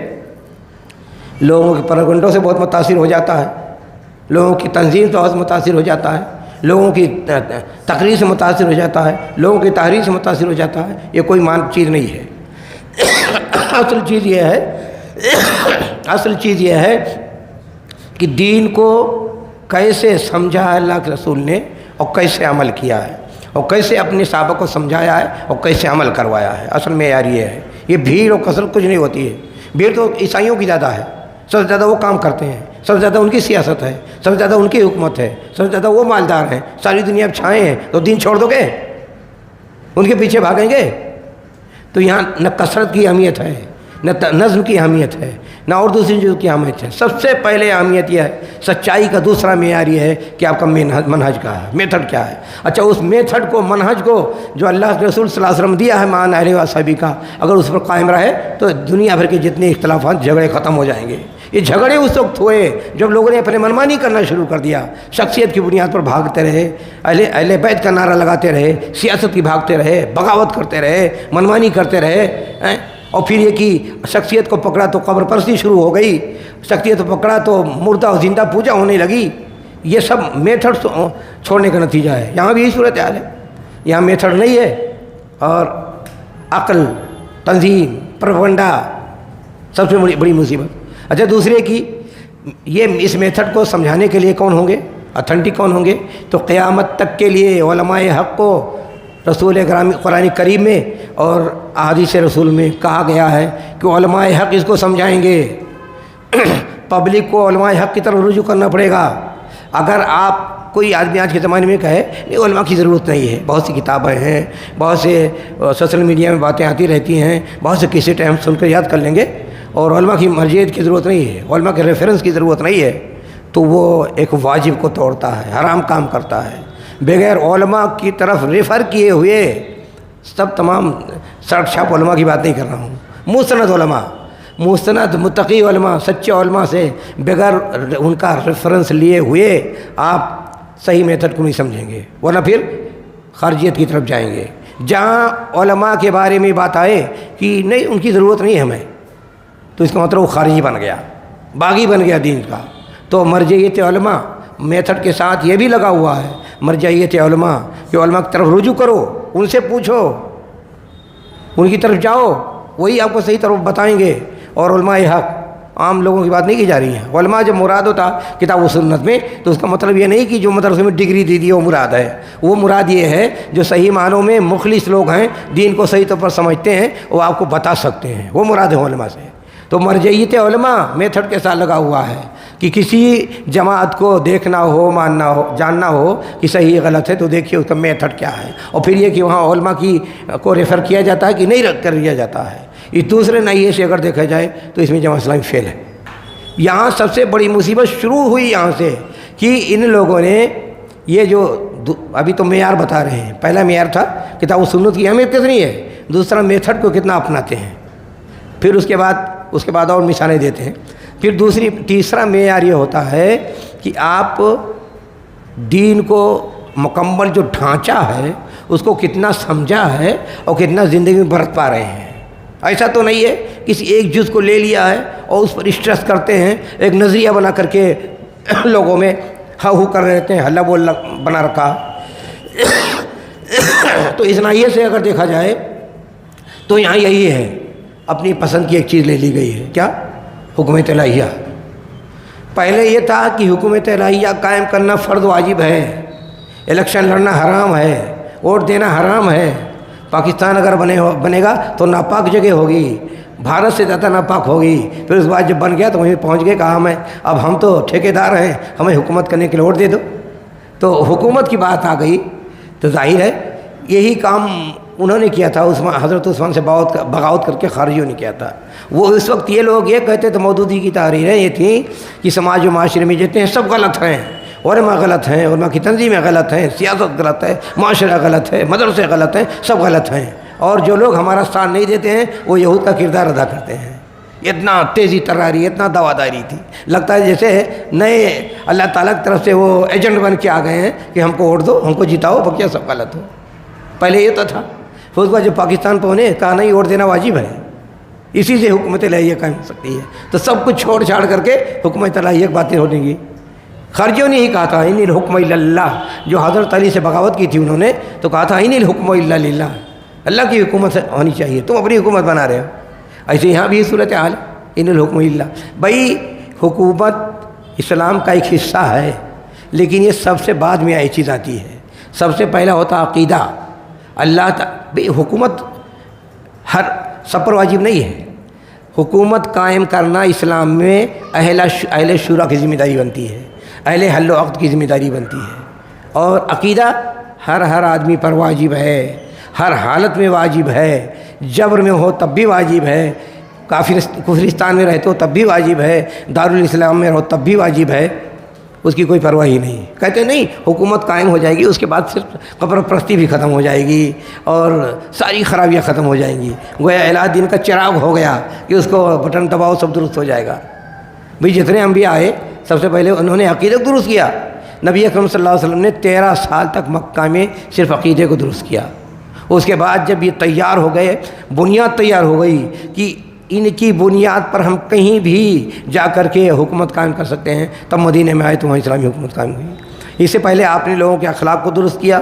لوگوں کے پروگنڈوں سے بہت متاثر ہو جاتا ہے، لوگوں کی تنظیم سے بہت متاثر ہو جاتا ہے، لوگوں کی تقریر سے متاثر ہو جاتا ہے، لوگوں کی تحریر سے متاثر ہو جاتا ہے۔ یہ کوئی چیز نہیں ہے۔ اصل چیز یہ ہے کہ دین کو کیسے سمجھا ہے اللہ کے رسول نے اور کیسے عمل کیا ہے، اور کیسے اپنے صحابہ کو سمجھایا ہے اور کیسے عمل کروایا ہے۔ اصل میں یار یہ ہے، یہ بھیڑ اور کثرت کچھ نہیں ہوتی ہے۔ بھیڑ تو عیسائیوں کی زیادہ ہے، سب سے زیادہ وہ کام کرتے ہیں، سب سے زیادہ ان کی سیاست ہے، سب سے زیادہ ان کی حکومت ہے، سب سے زیادہ وہ مالدار ہیں، ساری دنیا اب چھائے ہیں، تو دین چھوڑ دو گے؟ ان کے پیچھے بھاگیں گے؟ تو یہاں نہ کثرت کی اہمیت ہے، نہ نظم کی اہمیت ہے، نہ اور دوسری چیزوں کی اہمیت ہے۔ سب سے پہلے اہمیت یہ ہے، سچائی کا دوسرا معیار یہ ہے کہ آپ کا منہج کیا ہے، میتھڈ کیا ہے۔ اچھا اس میتھڈ کو، منہج کو جو اللہ کے رسول صلی اللہ علیہ وسلم دیا ہے مان اہل و صحابی کا، اگر اس پر قائم رہے تو دنیا بھر کے جتنے اختلافات، جھگڑے ختم ہو جائیں گے۔ یہ جھگڑے اس وقت ہوئے جب لوگوں نے اپنے منمانی کرنا شروع کر دیا، شخصیت کی بنیاد پر بھاگتے رہے، اہل بیت کا نعرہ لگاتے رہے، سیاست کی بھاگتے رہے، بغاوت کرتے رہے، منمانی کرتے رہے، اور پھر یہ کہ شخصیت کو پکڑا تو قبر پرستی شروع ہو گئی، شخصیت کو پکڑا تو مردہ اور زندہ پوجا ہونے لگی۔ یہ سب میتھڈ چھوڑنے کا نتیجہ ہے۔ یہاں بھی یہی صورتحال ہے، یہاں میتھڈ نہیں ہے، اور عقل، تنظیم، پروپیگنڈا سب سے بڑی مصیبت۔ اچھا دوسرے کی یہ اس میتھڈ کو سمجھانے کے لیے کون ہوں گے؟ اتھینٹک کون ہوں گے؟ تو قیامت تک کے لیے علماء حق کو رسول گرامی قرآن کریم میں اور احادیث رسول میں کہا گیا ہے کہ علماء حق اس کو سمجھائیں گے۔ پبلک کو علماء حق کی طرف رجوع کرنا پڑے گا۔ اگر آپ کوئی آدمی آج کے زمانے میں کہے نہیں علماء کی ضرورت نہیں ہے، بہت سی کتابیں ہیں، بہت سے سوشل میڈیا میں باتیں آتی رہتی ہیں، بہت سے کیسٹ ہم سن کر یاد کر لیں گے، اور علماء کی مرجعیت کی ضرورت نہیں ہے، علماء کے ریفرنس کی ضرورت نہیں ہے، تو وہ ایک واجب کو توڑتا ہے، حرام کام کرتا ہے۔ بغیر علماء کی طرف ریفر کیے ہوئے سب تمام سڑک چھاپ علماء کی بات نہیں کر رہا ہوں، مستند علماء، مستند متقی علماء، سچے علماء سے بغیر ان کا ریفرنس لیے ہوئے آپ صحیح میتھڈ کو نہیں سمجھیں گے، ورنہ پھر خارجیت کی طرف جائیں گے۔ جہاں علماء کے بارے میں بات آئے کہ نہیں ان کی ضرورت نہیں ہے ہمیں، تو اس کا مطلب وہ خارجی بن گیا، باغی بن گیا دین کا۔ تو مرجعیت علماء میتھڈ کے ساتھ یہ بھی لگا ہوا ہے، مرجعیت علماء کہ علماء کی طرف رجوع کرو، ان سے پوچھو، ان کی طرف جاؤ، وہی آپ کو صحیح طرف بتائیں گے۔ اور علماء حق عام لوگوں کی بات نہیں کی جا رہی ہے۔ علماء جب مراد ہوتا کتاب و سنت میں تو اس کا مطلب یہ نہیں کہ جو مدرسے میں ڈگری دے دی وہ مراد ہے، وہ مراد یہ ہے جو صحیح معنوں میں مخلص لوگ ہیں، دین کو صحیح طور پر سمجھتے ہیں، وہ آپ کو بتا سکتے ہیں، وہ مراد ہے علماء سے۔ تو مرجعیت علماء میتھڈ کے ساتھ لگا ہوا ہے کہ کسی جماعت کو دیکھنا ہو، ماننا ہو، جاننا ہو کہ صحیح غلط ہے تو دیکھیے اس کا میتھڈ کیا ہے، اور پھر یہ کہ وہاں علماء کی کو ریفر کیا جاتا ہے کہ نہیں رکھ کر لیا جاتا ہے۔ اس دوسرے نظریے سے اگر دیکھا جائے تو اس میں جماعت اسلامی فیل ہے۔ یہاں سب سے بڑی مصیبت شروع ہوئی یہاں سے کہ ان لوگوں نے یہ جو ابھی تو معیار بتا رہے ہیں، پہلا معیار تھا کتاب و سنت کی اہمیت کتنی ہے، دوسرا میتھڈ کو کتنا اپناتے ہیں، پھر اس کے بعد اور مثالیں دیتے ہیں، پھر تیسرا معیار یہ ہوتا ہے کہ آپ دین کو مکمل جو ڈھانچہ ہے اس کو کتنا سمجھا ہے اور کتنا زندگی میں برت پا رہے ہیں۔ ایسا تو نہیں ہے کسی ایک جز کو لے لیا ہے اور اس پر اسٹریس کرتے ہیں، ایک نظریہ بنا کر کے لوگوں میں ہا ہو کر رہتے ہیں، ہلا بول بنا رکھا۔ تو اس ناحیے سے اگر دیکھا جائے تو یہاں یہی ہے، اپنی پسند کی ایک چیز لے لی گئی ہے، کیا؟ حکومت الہیہ۔ پہلے یہ تھا کہ حکومت الہیہ قائم کرنا فرض واجب ہے، الیکشن لڑنا حرام ہے، ووٹ دینا حرام ہے، پاکستان اگر بنے گا تو ناپاک جگہ ہوگی، بھارت سے زیادہ ناپاک ہوگی۔ پھر اس بعد جب بن گیا تو وہیں پہنچ گئے، کہا اب ہم تو ٹھیکیدار ہیں، ہمیں حکومت کرنے کے لیے ووٹ دے دو۔ تو حکومت کی بات آ گئی تو ظاہر ہے یہی کام انہوں نے کیا تھا، حضرت عثمان سے بغاوت کر کے خارجیوں نے کیا تھا۔ وہ اس وقت یہ لوگ یہ کہتے تھے، مودودی کی تحریریں یہ تھیں کہ سماج و معاشرے میں جتنے ہیں سب غلط ہیں، علماء غلط ہیں، علماء کی تنظیمیں غلط ہیں، سیاست غلط ہے، معاشرہ غلط ہے، مدرسے غلط ہیں، سب غلط ہیں، اور جو لوگ ہمارا ساتھ نہیں دیتے ہیں وہ یہود کا کردار ادا کرتے ہیں۔ اتنا تیزی تراری، اتنا دواداری تھی، لگتا ہے جیسے نئے اللہ تعالیٰ کی طرف سے وہ ایجنٹ بن کے آ گئے ہیں کہ ہم کو ووٹ دو، ہم کو جتاؤ، بقیہ سب غلط ہو۔ پہلے یہ تو تھا، پھر اس بعد جب پاکستان پہنچے کہا نہیں ووٹ دینا واجب ہے، اسی سے حکومت الہیہ قائم ہو سکتی ہے۔ تو سب کچھ چھوڑ چھاڑ کر کے حکومت الہیہ کی باتیں ہونے گی۔ خارجیوں نے ہی کہا تھا ان الحکم الا اللہ، جو حضرت علی سے بغاوت کی تھی انہوں نے تو کہا تھا ان الحکم الا للہ، اللہ کی حکومت ہونی چاہیے، تم اپنی حکومت بنا رہے ہو۔ ایسے یہاں بھی صورت حال ان الحکم الا، بھائی حکومت اسلام کا ایک حصہ ہے، لیکن یہ سب سے بعد میں آئی چیز آتی ہے۔ سب سے پہلا ہوتا عقیدہ، اللہ تعالی حکومت ہر سب پر واجب نہیں ہے، حکومت قائم کرنا اسلام میں اہل شورا کی ذمہ داری بنتی ہے، اہل حل و عقد کی ذمہ داری بنتی ہے، اور عقیدہ ہر آدمی پر واجب ہے، ہر حالت میں واجب ہے، جبر میں ہو تب بھی واجب ہے، کفرستان میں رہتے ہو تب بھی واجب ہے، دارالاسلام میں رہو تب بھی واجب ہے، اس کی کوئی پرواہ ہی نہیں۔ کہتے نہیں حکومت قائم ہو جائے گی، اس کے بعد صرف قبر پرستی بھی ختم ہو جائے گی اور ساری خرابیاں ختم ہو جائیں گی، گویا الہ دین کا چراغ ہو گیا کہ اس کو بٹن دباؤ سب درست ہو جائے گا۔ بھئی جتنے انبیاء آئے سب سے پہلے انہوں نے عقیدہ درست کیا۔ نبی اکرم صلی اللہ علیہ وسلم نے 13 سال تک مکہ میں صرف عقیدے کو درست کیا۔ اس کے بعد جب یہ تیار ہو گئے، بنیاد تیار ہو گئی کہ ان کی بنیاد پر ہم کہیں بھی جا کر کے حکومت قائم کر سکتے ہیں، تب مدینہ میں آئے تو وہاں اسلامی حکومت قائم ہوئی۔ اس سے پہلے آپ نے لوگوں کے اخلاق کو درست کیا،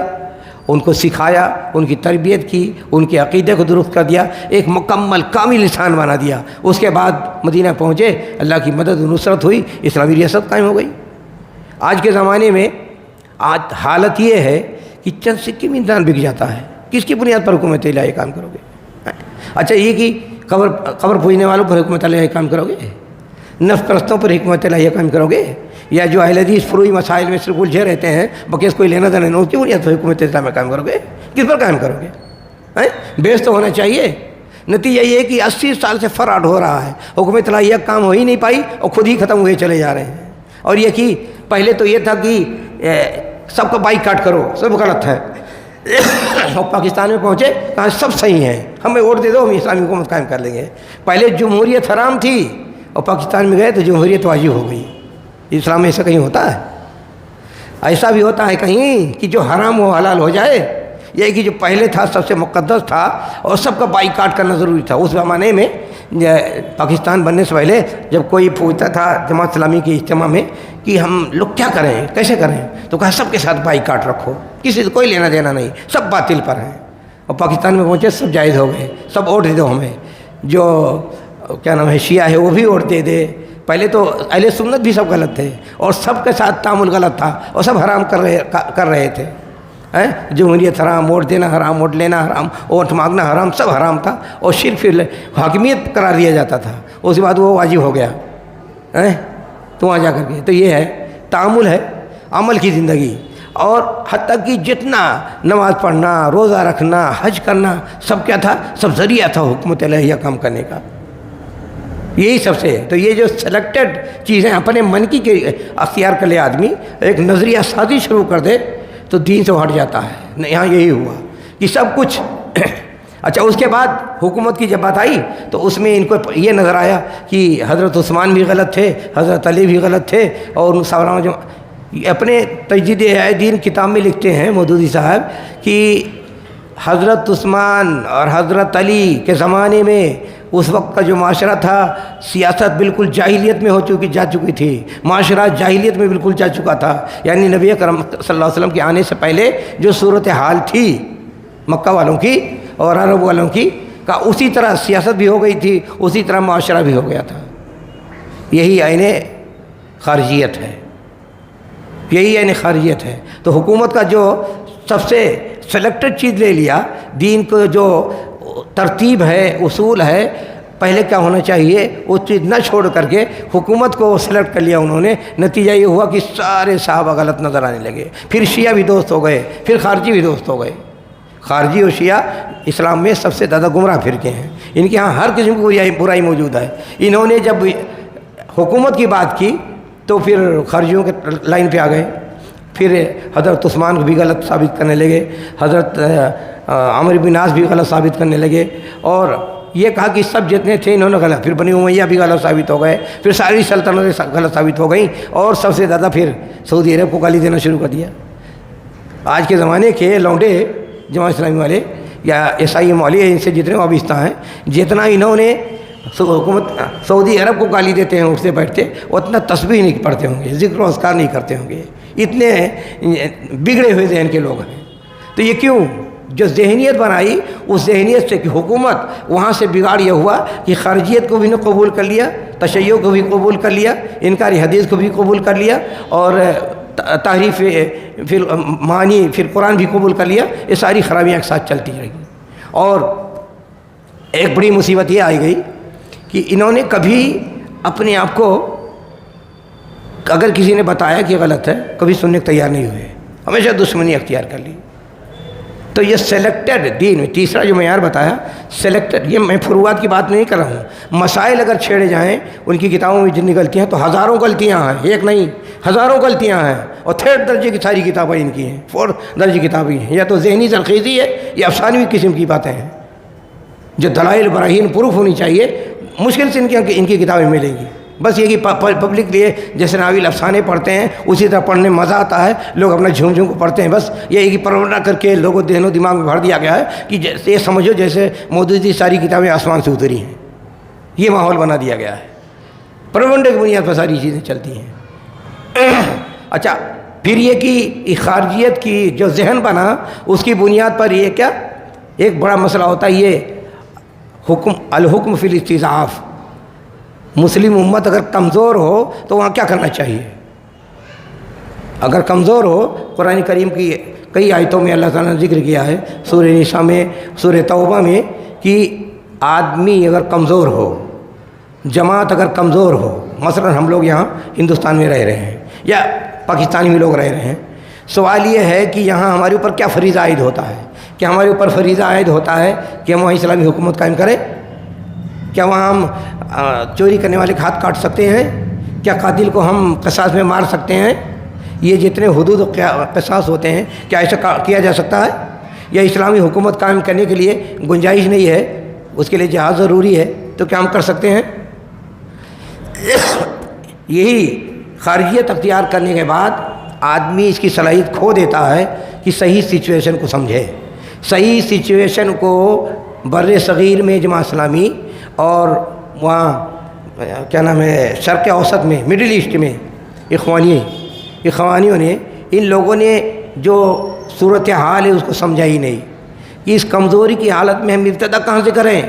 ان کو سکھایا، ان کی تربیت کی، ان کے عقیدے کو درست کر دیا، ایک مکمل کامل انسان بنا دیا۔ اس کے بعد مدینہ پہنچے، اللہ کی مدد و نصرت ہوئی، اسلامی ریاست قائم ہو گئی۔ آج کے زمانے میں آج حالت یہ ہے کہ چند سکے میں انسان بک جاتا ہے. کس کی بنیاد پر حکومت الہی کام کرو گے؟ اچھا یہ کہ قبر پوجنے والوں پر حکومت الہی کام کرو گے؟ نفس پرستوں پر حکومت الہی کام کرو گے؟ یا جو اہل حدیث فروعی مسائل میں صرف الجھے رہتے ہیں بکیس کوئی لینا دینا نہیں، اس کی بنیاد پر حکومت اسلام میں کام کرو گے؟ کس پر کام کرو گے؟ بیس تو ہونا چاہیے. نتیجہ یہ ہے کہ 80 سال سے فراڈ ہو رہا ہے، حکومت الہیہ کام ہو ہی نہیں پائی اور خود ہی ختم ہوئے چلے جا رہے ہیں. اور یہ کہ پہلے تو یہ تھا کہ سب کو بائک کاٹ کرو، سب غلط ہے. اور پاکستان میں پہنچے کہاں سب صحیح ہیں، ہمیں ووٹ دے دو ہم اسلامی حکومت قائم کر لیں گے. پہلے جمہوریت حرام تھی اور پاکستان میں گئے تو جمہوریت واجب ہو گئی. اسلام میں ایسا کہیں ہوتا ہے؟ ایسا بھی ہوتا ہے کہیں کہ جو حرام ہو حلال ہو جائے؟ یہ کہ جو پہلے تھا سب سے مقدس تھا اور سب کا بائیکاٹ کرنا ضروری تھا. اس زمانے میں پاکستان بننے سے پہلے جب کوئی پوچھتا تھا جماعت اسلامی کے اجتماع میں کہ ہم لوگ کیا کریں کیسے کریں، تو کہا سب کے ساتھ بائیکاٹ رکھو، کسی سے کوئی لینا دینا نہیں، سب باطل پر ہیں. اور پاکستان میں پہنچے سب جائز ہو گئے، سب ووٹ دے دو ہمیں. جو کیا نام ہے شیعہ ہے وہ بھی ووٹ دے دے. پہلے تو اہل سنت بھی سب غلط تھے اور سب کے ساتھ تعامل غلط تھا اور سب حرام کر رہے تھے. جمہوریت حرام، ووٹ دینا حرام، ووٹ لینا حرام، ووٹ مانگنا حرام، سب حرام تھا. اور صرف حاکمیت قرار دیا جاتا تھا، اس کے بعد وہ واجب ہو گیا تو وہاں جا کر کے. تو یہ ہے تعامل ہے عمل کی زندگی. اور حتیٰ کہ جتنا نماز پڑھنا، روزہ رکھنا، حج کرنا سب کیا تھا؟ سب ذریعہ تھا حکومت الہیہ کام کرنے کا. یہی سب سے. تو یہ جو سلیکٹڈ چیزیں اپنے من کی اختیار کر لے آدمی، ایک نظریہ سازی شروع کر دے تو دین سے ہٹ جاتا ہے. یہاں یہی ہوا کہ سب کچھ اچھا. اس کے بعد حکومت کی جب بات آئی تو اس میں ان کو یہ نظر آیا کہ حضرت عثمان بھی غلط تھے، حضرت علی بھی غلط تھے. اور صحابہ جو اپنے تجدید دین کتاب میں لکھتے ہیں مودودی صاحب کہ حضرت عثمان اور حضرت علی کے زمانے میں اس وقت کا جو معاشرہ تھا، سیاست بالکل جاہلیت میں جا چکی تھی، معاشرہ جاہلیت میں بالکل جا چکا تھا. یعنی نبی اکرم صلی اللہ علیہ وسلم کے آنے سے پہلے جو صورتحال تھی مکہ والوں کی اور عرب والوں کی کا، اسی طرح سیاست بھی ہو گئی تھی، اسی طرح معاشرہ بھی ہو گیا تھا. یہی عین خارجیت ہے، یہی عین خارجیت ہے. تو حکومت کا جو سب سے سلیکٹڈ چیز لے لیا، دین کو جو ترتیب ہے، اصول ہے، پہلے کیا ہونا چاہیے وہ چیز نہ چھوڑ کر کے حکومت کو سلیکٹ کر لیا انہوں نے. نتیجہ یہ ہوا کہ سارے صحابہ غلط نظر آنے لگے. پھر شیعہ بھی دوست ہو گئے، پھر خارجی بھی دوست ہو گئے. خارجی اور شیعہ اسلام میں سب سے زیادہ گمراہ فرقے ہیں. ان کے ہاں ہر قسم کی برائی موجود ہے. انہوں نے جب حکومت کی بات کی تو پھر خارجیوں کے لائن پہ آ گئے. پھر حضرت عثمان کو بھی غلط ثابت کرنے لگے، حضرت عمرو بن عاص بھی غلط ثابت کرنے لگے. اور یہ کہا کہ سب جتنے تھے انہوں نے غلط. پھر بنی امیہ بھی غلط ثابت ہو گئے، پھر ساری سلطنتیں غلط ثابت ہو گئیں. اور سب سے زیادہ پھر سعودی عرب کو گالی دینا شروع کر دیا. آج کے زمانے کے لونڈے جماعت اسلامی والے یا عیسائی مولی ان سے جتنے وابستہ ہیں، جتنا انہوں نے حکومت سعودی عرب کو گالی دیتے ہیں اٹھتے بیٹھتے، اتنا تسبیح نہیں پڑھتے ہوں گے، ذکر و اذکار نہیں کرتے ہوں گے. اتنے بگڑے ہوئے ذہن کے لوگ ہیں. تو یہ کیوں؟ جو ذہنیت بنائی اس ذہنیت سے کہ حکومت، وہاں سے بگاڑ یہ ہوا کہ خارجیت کو بھی نے قبول کر لیا، تشیع کو بھی قبول کر لیا، انکار حدیث کو بھی قبول کر لیا، اور تحریف پھر معنی پھر قرآن بھی قبول کر لیا. یہ ساری خرابیاں ایک ساتھ چلتی رہیں. اور ایک بڑی مصیبت یہ آئی گئی کہ انہوں نے کبھی اپنے آپ کو، اگر کسی نے بتایا کہ غلط ہے، کبھی سننے کو تیار نہیں ہوئے، ہمیشہ دشمنی اختیار کر لی. تو یہ سلیکٹڈ دین میں تیسرا جو معیار بتایا سلیکٹڈ. یہ میں فروعات کی بات نہیں کر رہا ہوں. مسائل اگر چھیڑے جائیں ان کی کتابوں میں جتنی غلطیاں ہیں تو ہزاروں غلطیاں ہیں، ایک نہیں ہزاروں غلطیاں ہیں. اور تھرڈ درجے کی ساری کتابیں ان کی ہیں، فورتھ درجے کی کتابیں ہیں. یا تو ذہنی تلخیصی ہے یا افسانوی قسم کی باتیں ہیں جو دلائل براہین پروف ہونی چاہیے. مشکل سے ان کی کتابیں ملیں گی. بس یہ کہ پبلک لیے جیسے ناول افسانے پڑھتے ہیں اسی طرح پڑھنے میں مزہ آتا ہے، لوگ اپنا جھوم جھوم کو پڑھتے ہیں. بس یہ کہ پروندہ کر کے لوگوں ذہن و دماغ میں بھر دیا گیا ہے کہ جیسے یہ سمجھو جیسے مودودی ساری کتابیں آسمان سے اتری ہیں. یہ ماحول بنا دیا گیا ہے، پروندے کی بنیاد پر ساری چیزیں چلتی ہیں. اچھا پھر یہ کہ خارجیت کی جو ذہن بنا اس کی بنیاد پر یہ کیا ایک بڑا مسئلہ ہوتا ہے، یہ الحکم فی الاستضعاف. مسلم امت اگر کمزور ہو تو وہاں کیا کرنا چاہیے؟ اگر کمزور ہو، قرآن کریم کی کئی آیتوں میں اللہ تعالیٰ نے ذکر کیا ہے، سورہ نساء میں، سورہ توبہ میں، کہ آدمی اگر کمزور ہو، جماعت اگر کمزور ہو، مثلا ہم لوگ یہاں ہندوستان میں رہ رہے ہیں یا پاکستانی میں لوگ رہ رہے ہیں، سوال یہ ہے کہ یہاں ہمارے اوپر کیا فریضہ عائد ہوتا ہے؟ کیا ہمارے اوپر فریضہ عائد ہوتا ہے کہ ہم وہاں اسلامی حکومت قائم کریں؟ کیا وہاں ہم چوری کرنے والے کے ہاتھ کاٹ سکتے ہیں؟ کیا قاتل کو ہم قصاص میں مار سکتے ہیں؟ یہ جتنے حدود و قصاص ہوتے ہیں، کیا ایسا کیا جا سکتا ہے؟ یا اسلامی حکومت قائم کرنے کے لیے گنجائش نہیں ہے، اس کے لیے جہاد ضروری ہے، تو کیا ہم کر سکتے ہیں؟ یہی خارجیت اختیار کرنے کے بعد آدمی اس کی صلاحیت کھو دیتا ہے کہ صحیح سچویشن کو سمجھے، صحیح سچویشن کو بر صغیر میں جماعت اسلامی اور وہاں کیا نام ہے شرق اوسط میں، مڈل ایسٹ میں اخوانیوں نے، ان لوگوں نے جو صورتحال ہے اس کو سمجھا ہی نہیں کہ اس کمزوری کی حالت میں ہم ابتدا کہاں سے کریں؟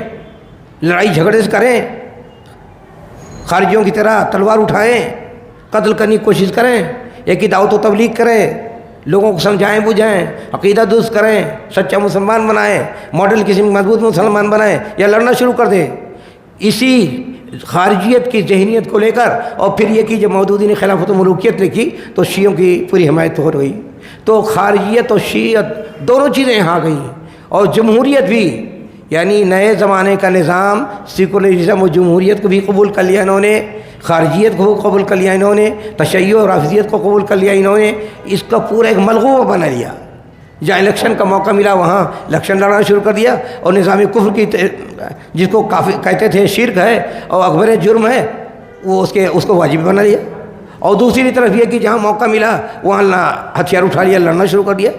لڑائی جھگڑے سے کریں؟ خارجیوں کی طرح تلوار اٹھائیں، قتل کرنے کی کوشش کریں؟ ایک ہی دعوت و تبلیغ کریں، لوگوں کو سمجھائیں بجھائیں، عقیدہ درست کریں، سچا مسلمان بنائیں، ماڈل قسم مضبوط مسلمان بنائیں، یا لڑنا شروع کر دیں؟ اسی خارجیت کی ذہنیت کو لے کر، اور پھر یہ کہ جب مودودی نے خلافت و ملوکیت لکھی تو شیعوں کی پوری حمایت ہو گئی، تو خارجیت اور شیعت دونوں چیزیں یہاں آ گئیں، اور جمہوریت بھی، یعنی نئے زمانے کا نظام، سیکولرزم و جمہوریت کو بھی قبول کر لیا انہوں نے، خارجیت کو قبول کر لیا انہوں نے، تشیع اور رافضیت کو قبول کر لیا انہوں نے، اس کا پورا ایک ملغوبہ بنا لیا۔ جہاں الیکشن کا موقع ملا وہاں الیکشن لڑنا شروع کر دیا، اور نظام کفر کی جس کو کافی کہتے تھے شرک ہے اور اکبر جرم ہے، وہ اس کو واجب بنا لیا، اور دوسری طرف یہ کہ جہاں موقع ملا وہاں ہتھیار اٹھا لیا، لڑنا شروع کر دیا۔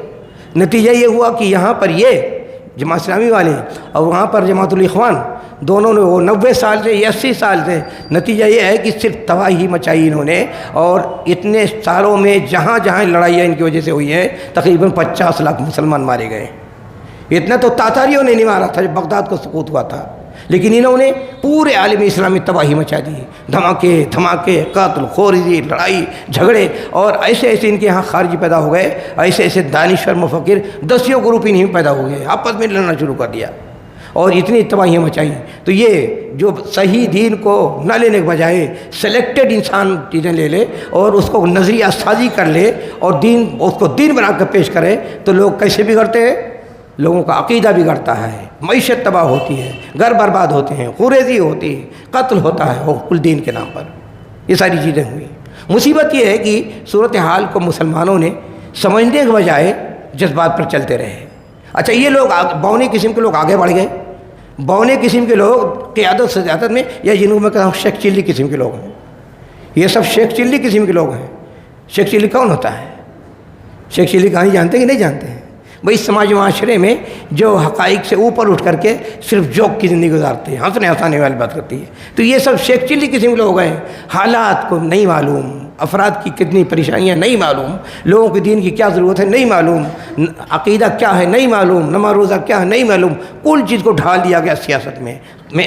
نتیجہ یہ ہوا کہ یہاں پر یہ جماعت اسلامی والے اور وہاں پر جماعت الاخوان دونوں نے، وہ 90 سال سے یا 80 سال سے، نتیجہ یہ ہے کہ صرف تباہی مچائی انہوں نے، اور اتنے سالوں میں جہاں جہاں لڑائیاں ان کی وجہ سے ہوئی ہیں تقریباً 50 لاکھ مسلمان مارے گئے۔ اتنا تو تاتاریوں نے نہیں مارا تھا جب بغداد کو سقوط ہوا تھا، لیکن انہوں نے پورے عالم اسلام میں تباہی مچا دی، دھماکے، قتل، خورزی، لڑائی جھگڑے، اور ایسے ان کے ہاں خارجی پیدا ہو گئے، ایسے دانشور مفکر 10 گروپ انہیں پیدا ہو گئے، آپس میں لڑنا شروع کر دیا اور اتنی تباہیاں مچائیں۔ تو یہ جو صحیح دین کو نہ لینے کے بجائے سلیکٹڈ انسان چیزیں لے لے اور اس کو نظریہ سازی کر لے اور اس کو دین بنا کر پیش کرے، تو لوگ کیسے بگڑتے ہیں؟ لوگوں کا عقیدہ بگڑتا ہے، معیشت تباہ ہوتی ہے، گھر برباد ہوتے ہیں، خوریزی ہوتی ہے، قتل ہوتا ہے، وہ کل دین کے نام پر یہ ساری چیزیں ہوئی۔ مصیبت یہ ہے کہ صورتحال کو مسلمانوں نے سمجھنے کے بجائے جذبات پر چلتے رہے۔ اچھا، یہ لوگ بونے قسم کے لوگ آگے بڑھ گئے، بونے قسم کے لوگ قیادت سیاست میں، یا جنہوں میں کہا ہوں شیخ چلی قسم کے لوگ ہیں، یہ سب شیخ چلی قسم کے لوگ ہیں۔ شیخ چلی کون ہوتا ہے؟ شیخ چلی کہانی جانتے ہیں کہ نہیں جانتے ہیں؟ بھائی سماج معاشرے میں جو حقائق سے اوپر اٹھ کر کے صرف جوک کی زندگی گزارتے ہیں، ہنسانے والی بات کرتی ہے، تو یہ سب شیخ چلی قسم کے لوگ ہیں۔ حالات کو نہیں معلوم، افراد کی کتنی پریشانیاں نہیں معلوم، لوگوں کے دین کی کیا ضرورت ہے نہیں معلوم، عقیدہ کیا ہے نہیں معلوم، نماز روزہ کیا ہے نہیں معلوم، کل چیز کو ڈھال دیا گیا سیاست میں۔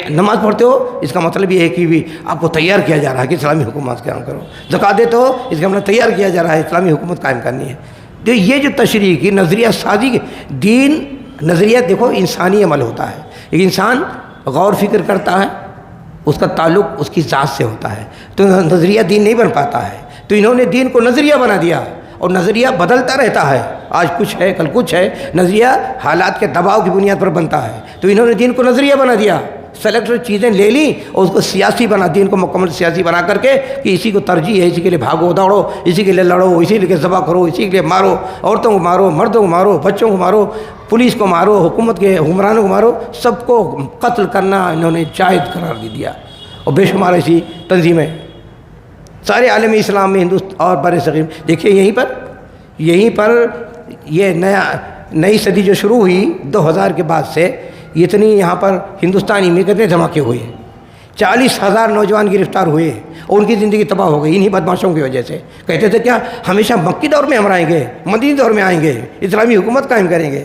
نماز پڑھتے ہو اس کا مطلب یہ ہے کہ بھی آپ کو تیار کیا جا رہا ہے کہ اسلامی حکومت قائم کرو، زکوٰۃ دیتے ہو اس کا مطلب تیار کیا جا رہا ہے اسلامی حکومت قائم کرنی ہے۔ تو یہ جو تشریح کی نظریہ سازی کے دین نظریہ، دیکھو انسانی عمل ہوتا ہے، ایک انسان غور فکر کرتا ہے، اس کا تعلق اس کی ذات سے ہوتا ہے، تو نظریہ دین نہیں بن پاتا ہے۔ تو انہوں نے دین کو نظریہ بنا دیا، اور نظریہ بدلتا رہتا ہے، آج کچھ ہے کل کچھ ہے، نظریہ حالات کے دباؤ کی بنیاد پر بنتا ہے۔ تو انہوں نے دین کو نظریہ بنا دیا، سلیکٹڈ چیزیں لے لیں اور اس کو سیاسی بنا، دین کو مکمل سیاسی بنا کر کے کہ اسی کو ترجیح ہے، اسی کے لیے بھاگو دوڑو، اسی کے لیے لڑو، اسی کے لیے ذبح کرو، اسی کے لیے مارو، عورتوں کو مارو، مردوں کو مارو، بچوں کو مارو، پولیس کو مارو، حکومت کے حکمرانوں کو مارو، سب کو قتل کرنا انہوں نے جائز قرار دے دیا، اور بے شمار ایسی تنظیمیں سارے عالم اسلام میں، ہندوستان اور بر صغیر۔ دیکھیے یہیں پر یہ نئی صدی جو شروع ہوئی 2000 کے بعد سے، اتنی یہاں پر ہندوستانی میں کتنے دھماکے ہوئے، 40,000 نوجوان گرفتار ہوئے اور ان کی زندگی تباہ ہو گئی انہی بدماشوں کی وجہ سے۔ کہتے تھے کیا ہمیشہ مکی دور میں ہم رہیں گے، مدینی دور میں آئیں گے، اسلامی حکومت قائم کریں گے؟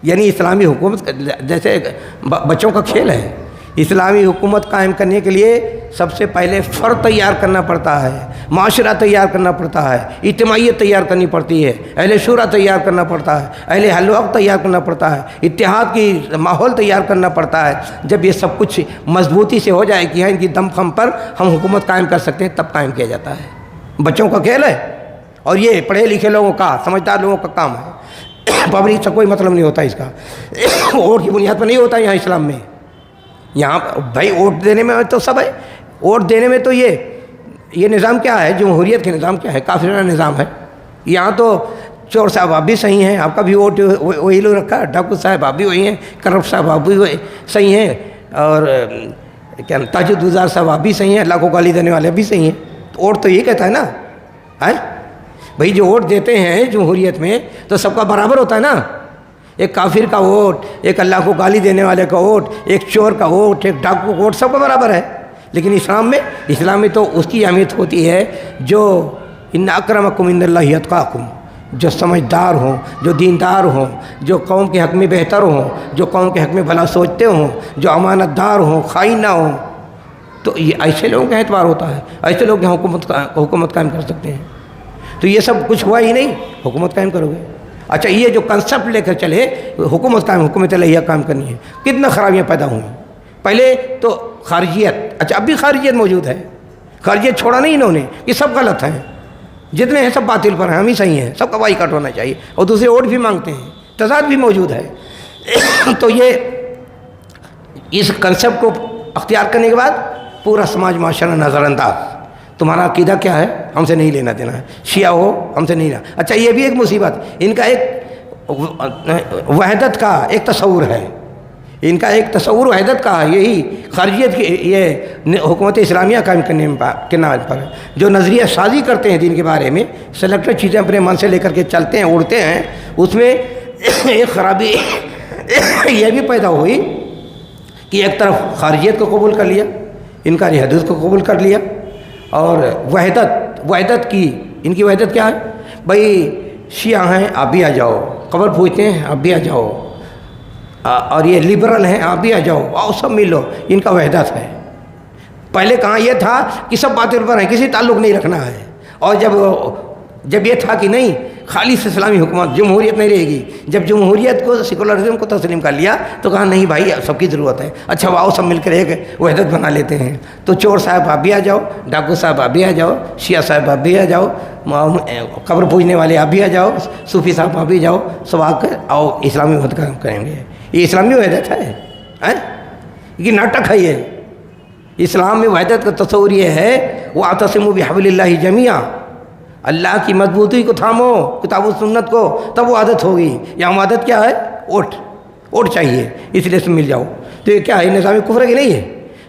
یعنی اسلامی حکومت جیسے بچوں کا کھیل ہے۔ اسلامی حکومت قائم کرنے کے لیے سب سے پہلے فرد تیار کرنا پڑتا ہے، معاشرہ تیار کرنا پڑتا ہے، اجتماعیت تیار کرنی پڑتی ہے، اہل شورا تیار کرنا پڑتا ہے، اہل حل وقت تیار کرنا پڑتا ہے، اتحاد کی ماحول تیار کرنا پڑتا ہے۔ جب یہ سب کچھ مضبوطی سے ہو جائے کہ ان کی دم خم پر ہم حکومت قائم کر سکتے ہیں، تب قائم کیا جاتا ہے۔ بچوں کا کھیل ہے اور یہ پڑھے لکھے لوگوں کا، سمجھدار لوگوں کا کام ہے۔ پبلک سے کوئی مطلب نہیں ہوتا اس کا، ووٹ کی بنیاد پر نہیں ہوتا یہاں اسلام میں۔ یہاں بھائی ووٹ دینے میں تو سب ہے، ووٹ دینے میں تو یہ نظام کیا ہے، جمہوریت کے نظام کیا ہے، کافرانہ نظام ہے۔ یہاں تو چور صاحب آپ بھی صحیح ہیں، آپ کا بھی ووٹ وہی لوگ رکھا ہے، ڈاکو صاحب آپ بھی وہی ہیں، کرپٹ صاحب آپ بھی صحیح ہیں، اور کیا تاجد گزار صاحب آپ بھی صحیح ہیں، اللہ کو گالی دینے والے بھی صحیح ہیں۔ تو ووٹ تو یہ کہتا ہے نا، بھائی جو ووٹ دیتے ہیں جمہوریت میں تو سب کا برابر ہوتا ہے نا۔ ایک کافر کا ووٹ، ایک اللہ کو گالی دینے والے کا ووٹ، ایک چور کا ووٹ، ایک ڈاکو کا ووٹ، سب کا برابر ہے۔ لیکن اسلام میں تو اس کی اہمیت ہوتی ہے جو ان اکرمکم عند اللہ اتقاکم، جو سمجھدار ہوں، جو دیندار ہوں، جو قوم کے حق میں بہتر ہوں، جو قوم کے حق میں بھلا سوچتے ہوں، جو امانت دار ہوں، خائن نہ ہوں، تو یہ ایسے لوگوں کا اعتبار ہوتا ہے، ایسے لوگ یہاں حکومت قائم کر سکتے ہیں۔ تو یہ سب کچھ ہوا ہی نہیں، حکومت قائم کرو گے۔ اچھا یہ جو کنسپٹ لے کر چلے حکومت الہیہ قائم کرنی ہے، کتنا خرابیاں پیدا ہوئیں۔ پہلے تو خارجیت، اچھا اب بھی خارجیت موجود ہے، خارجیت چھوڑا نہیں انہوں نے، یہ سب غلط ہیں، جتنے ہیں سب باطل پر ہیں، ہم ہی صحیح ہیں، سب کا بائیکاٹ ہونا چاہیے، اور دوسرے ووٹ بھی مانگتے ہیں، تضاد بھی موجود ہے۔ تو یہ اس کنسپٹ کو اختیار کرنے کے بعد پورا سماج معاشرہ نظر انداز، تمہارا عقیدہ کیا ہے ہم سے نہیں لینا دینا ہے، شیعہ ہو ہم سے نہیں لینا۔ اچھا یہ بھی ایک مصیبت، ان کا ایک وحدت کا ایک تصور ہے، ان کا ایک تصور وحدت کا ہے، یہی خارجیت کی یہ حکومت اسلامیہ قائم کرنے کے نام پر جو نظریہ سازی کرتے ہیں دین کے بارے میں، سلیکٹڈ چیزیں اپنے من سے لے کر کے چلتے ہیں، اڑتے ہیں، اس میں ایک خرابی یہ بھی پیدا ہوئی کہ ایک طرف خارجیت کو قبول کر لیا، انکار حدود کو قبول کر لیا، اور وحدت کی ان کی وحدت کیا ہے، بھائی شیعہ ہیں آپ بھی آ جاؤ، قبر پوجتے ہیں آپ بھی آ جاؤ، اور یہ لبرل ہیں آپ بھی آ جاؤ، آؤ سب ملو، ان کا وحدت ہے۔ پہلے کہاں یہ تھا کہ سب باطل پر ہیں، کسی تعلق نہیں رکھنا ہے، اور جب یہ تھا کہ نہیں خالص اسلامی حکومت، جمہوریت نہیں رہے گی، جب جمہوریت کو سیکولرزم کو تسلیم کر لیا تو کہا نہیں بھائی سب کی ضرورت ہے، اچھا آؤ سب مل کر ایک وحدت بنا لیتے ہیں۔ تو چور صاحب آپ بھی آ جاؤ، ڈاکو صاحب آپ بھی آ جاؤ، شیعہ صاحب آپ بھی آ جاؤ، قبر پوجنے والے آپ بھی آ جاؤ، صوفی صاحب آپ بھی جاؤ، سب آ کر آؤ اسلامی وحدت کا کریں گے۔ یہ اسلامی وحدت ہے؟ یہ ناٹک ہے۔ یہ اسلام میں وحدت کا تصور یہ ہے وَاعْتَصِمُوا بِحَبْلِ اللَّهِ جَمِيعًا، اللہ کی مضبوطی کو تھامو، کتاب و سنت کو، تب وہ عادت ہوگی۔ یہاں عادت کیا ہے؟ ووٹ چاہیے، اس لیے سے مل جاؤ۔ تو یہ کیا ہے؟ نظام کفر کی نہیں ہے۔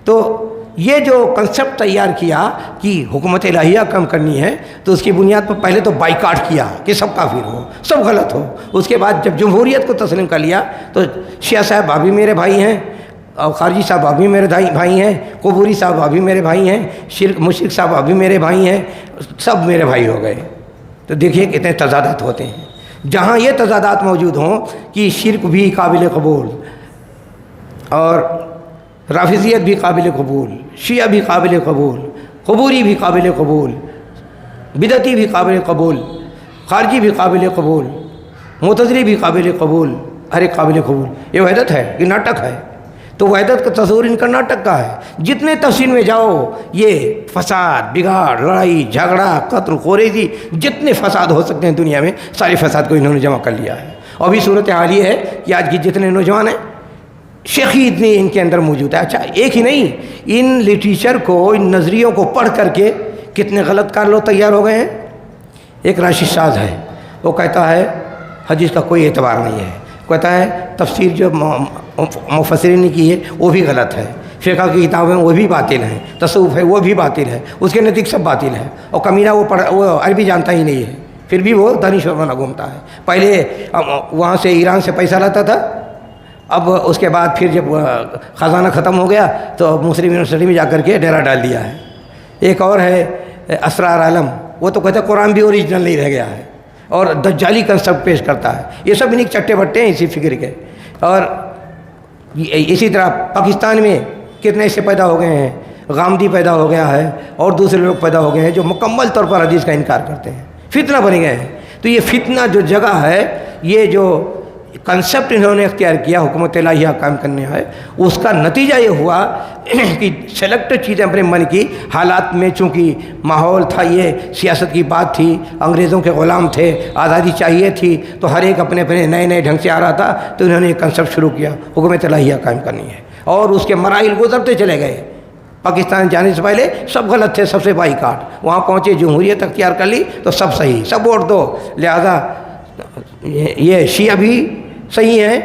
تو یہ جو کنسپٹ تیار کیا کہ حکومت الہیہ کم کرنی ہے، تو اس کی بنیاد پر پہلے تو بائیکاٹ کیا کہ سب کافر ہو، سب غلط ہو۔ اس کے بعد جب جمہوریت کو تسلیم کر لیا تو شیعہ صاحب آپ بھی میرے بھائی ہیں، اور خارجی صاحب آپ بھی میرے بھائی ہیں، قبوری صاحب آپ بھی میرے بھائی ہیں، مشرک صاحب آپ بھی میرے بھائی ہیں، سب میرے بھائی ہو گئے۔ تو دیکھیے کتنے تضادات ہوتے ہیں۔ جہاں یہ تضادات موجود ہوں کہ شرک بھی قابل قبول، اور رافضیت بھی قابل قبول، شیعہ بھی قابل قبول، قبوری بھی قابل قبول، بدعتی بھی قابل قبول، خارجی بھی قابل قبول، معتزلی بھی قابل قبول، ہر ایک قابل قبول، یہ وحدت ہے، یہ ناٹک ہے۔ تو وحدت کا تصور ان کا ناٹک کا ہے۔ جتنے تفصیل میں جاؤ یہ فساد، بگاڑ، لڑائی جھگڑا، قتل خوریزی، جتنے فساد ہو سکتے ہیں دنیا میں سارے فساد کو انہوں نے جمع کر لیا ہے۔ اور بھی صورتحال یہ ہے کہ آج کی جتنے نوجوان ہیں شیخی اتنی ان کے اندر موجود ہے۔ اچھا ایک ہی نہیں، ان لٹریچر کو، ان نظریوں کو پڑھ کر کے کتنے غلط کار لوگ تیار ہو گئے ہیں۔ ایک راشد شاذ ہے، وہ کہتا ہے حدیث کا کوئی اعتبار نہیں ہے، کہتا ہے تفسیر جو مفسرین نے کی ہے وہ بھی غلط ہے، فقہ کی کتابیں وہ بھی باطل ہیں، تصوف ہے وہ بھی باطل ہے، اس کے نتیجے سب باطل ہے، اور کمینہ وہ عربی جانتا ہی نہیں ہے، پھر بھی وہ دانشور بنا گھومتا ہے۔ پہلے وہاں سے ایران سے پیسہ لاتا تھا، اب اس کے بعد پھر جب خزانہ ختم ہو گیا تو مسلم یونیورسٹی میں جا کر کے ڈیرا ڈال دیا ہے۔ ایک اور ہے اسرار عالم، وہ تو کہتا ہے قرآن بھی اوریجنل نہیں رہ گیا ہے، اور دجالی کنسپٹ پیش کرتا ہے۔ یہ سب انہیں چٹے بٹے ہیں اسی فکر کے۔ اور اسی طرح پاکستان میں کتنے ایسے پیدا ہو گئے ہیں، غامدی پیدا ہو گیا ہے اور دوسرے لوگ پیدا ہو گئے ہیں جو مکمل طور پر حدیث کا انکار کرتے ہیں، فتنہ بن گئے ہیں۔ تو یہ فتنہ جو جگہ ہے، یہ جو کنسیپٹ انہوں نے اختیار کیا حکومت الہیہ قائم کرنے ہے، اس کا نتیجہ یہ ہوا کہ سلیکٹڈ چیزیں اپنے من کی حالات میں، چونکہ ماحول تھا، یہ سیاست کی بات تھی، انگریزوں کے غلام تھے، آزادی چاہیے تھی، تو ہر ایک اپنے اپنے نئے نئے ڈھنگ سے آ رہا تھا، تو انہوں نے یہ کنسیپٹ شروع کیا حکومت الہیہ قائم کرنی ہے، اور اس کے مراحل گزرتے چلے گئے۔ پاکستان جانے سے پہلے سب غلط تھے، سب سے بائیکاٹ، وہاں پہنچے جمہوریت اختیار کر لی تو سب صحیح، سب ووٹ دو، لہذا یہ شیعہ بھی صحیح ہیں،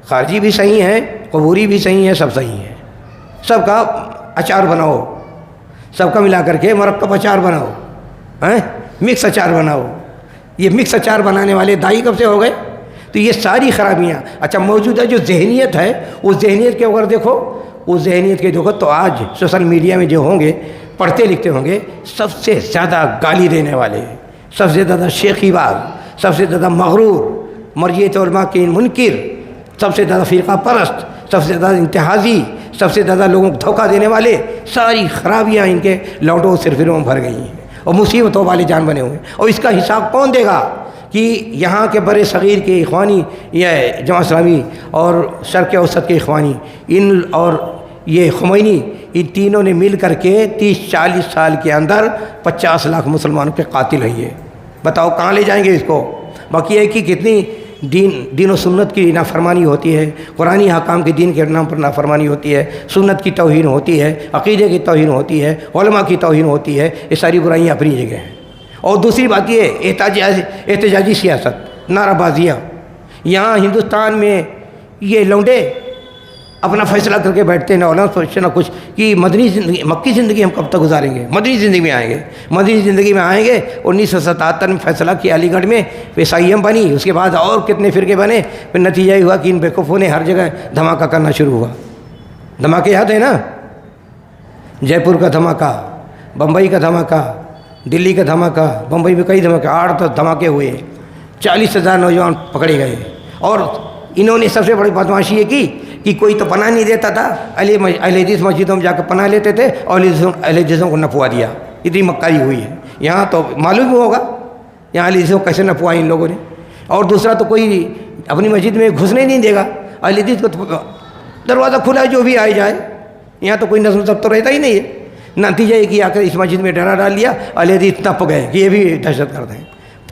خارجی بھی صحیح ہیں، قبوری بھی صحیح ہیں، سب صحیح ہیں، سب کا اچار بناؤ، سب کا ملا کر کے مرکب اچار بناؤ، مکس اچار بناؤ۔ یہ مکس اچار بنانے والے دائی کب سے ہو گئے؟ تو یہ ساری خرابیاں، اچھا موجودہ جو ذہنیت ہے، اس ذہنیت کے اگر دیکھو، اس ذہنیت کے دیکھو تو آج سوشل میڈیا میں جو ہوں گے، پڑھتے لکھتے ہوں گے، سب سے زیادہ گالی دینے والے، سب سے زیادہ شیخی باز، سب سے زیادہ مغرور، مرجعیت علماء کے منکر، سب سے زیادہ فرقہ پرست، سب سے زیادہ انتہازی، سب سے زیادہ لوگوں کو دھوکہ دینے والے، ساری خرابیاں ان کے لوٹوں سرفروں میں بھر گئی ہیں اور مصیبتوں والے جان بنے ہوئے ہیں۔ اور اس کا حساب کون دے گا کہ یہاں کے بر صغیر کے اخوانی، یا جماعت اسلامی اور شرق اوسط کے اخوانی، ان اور یہ خمینی، ان تینوں نے مل کر کے 30-40 سال کے اندر 50 لاکھ مسلمانوں کے قاتل ہیں۔ یہ بتاؤ کہاں لے جائیں گے اس کو؟ باقی ہے کہ کتنی دین و سنت کی نافرمانی ہوتی ہے، قرآنی حکام کے دین کے نام پر نافرمانی ہوتی ہے، سنت کی توہین ہوتی ہے، عقیدے کی توہین ہوتی ہے، علماء کی توہین ہوتی ہے، یہ ساری برائیاں اپنی جگہ ہیں۔ اور دوسری بات یہ احتجاجی سیاست، نعرہ بازیاں، یہاں ہندوستان میں یہ لونڈے اپنا فیصلہ کر کے بیٹھتے ہیں، نہ علماء سوچتے نہ کچھ، کہ مدنی زندگی، مکی زندگی ہم کب تک گزاریں گے؟ مدنی زندگی میں آئیں گے، مدنی زندگی میں آئیں گے۔ 1977 میں فیصلہ کیا علی گڑھ میں، SIM بنی، اس کے بعد اور کتنے فرقے بنے، پھر نتیجہ یہ ہوا کہ ان بیوقوفوں نے ہر جگہ دھماکہ کرنا شروع ہوا۔ دھماکے یاد ہے نا؟ جے پور کا دھماکہ، بمبئی کا دھماکہ، دلی کا دھماکہ، بمبئی میں کئی دھماکے، 8 دھماکے ہوئے، 40,000 نوجوان پکڑے گئے۔ اور انہوں نے سب سے بڑی بدمعاشی یہ کی کہ کوئی تو پناہ نہیں دیتا تھا، اہل حدیث مسجدوں میں جا کے پناہ لیتے تھے، اور اہل حدیثوں کو نپوا دیا۔ اتنی مکاری ہوئی ہے یہاں، تو معلوم ہوگا یہاں اہل حدیثوں کو کیسے نپوائی ان لوگوں نے۔ اور دوسرا تو کوئی اپنی مسجد میں گھسنے نہیں دے گا، اہل حدیث کو دروازہ کھلا ہے، جو بھی آئے جائے، یہاں تو کوئی نظم ضبط تو رہتا ہی نہیں ہے۔ نتیجہ یہ کہ آ کر اس مسجد میں ڈرا ڈال لیا، اہل حدیث تپ گئے کہ یہ بھی دہشت گرد ہیں۔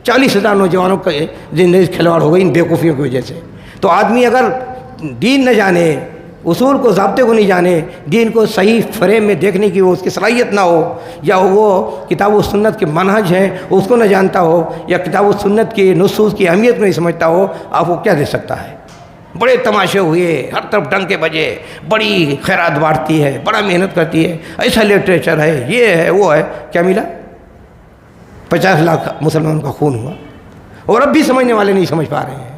40,000 نوجوانوں کا زندگی کھلواڑ ہو گئی ان بیوقوفیوں کی وجہ سے۔ تو آدمی اگر دین نہ جانے، اصول کو، ضابطے کو نہیں جانے، دین کو صحیح فریم میں دیکھنے کی وہ اس کی صلاحیت نہ ہو، یا وہ کتاب و سنت کے منہج ہیں اس کو نہ جانتا ہو، یا کتاب و سنت کے نصوص کی اہمیت نہیں سمجھتا ہو، آپ کو کیا دے سکتا ہے؟ بڑے تماشے ہوئے، ہر طرف ڈنکے بجے، بڑی خیرات بانٹتی ہے، بڑا محنت کرتی ہے، ایسا لٹریچر ہے، یہ ہے وہ ہے، کیا ملا؟ 50 لاکھ مسلمانوں کا خون ہوا، اور اب بھی سمجھنے والے نہیں سمجھ پا رہے ہیں،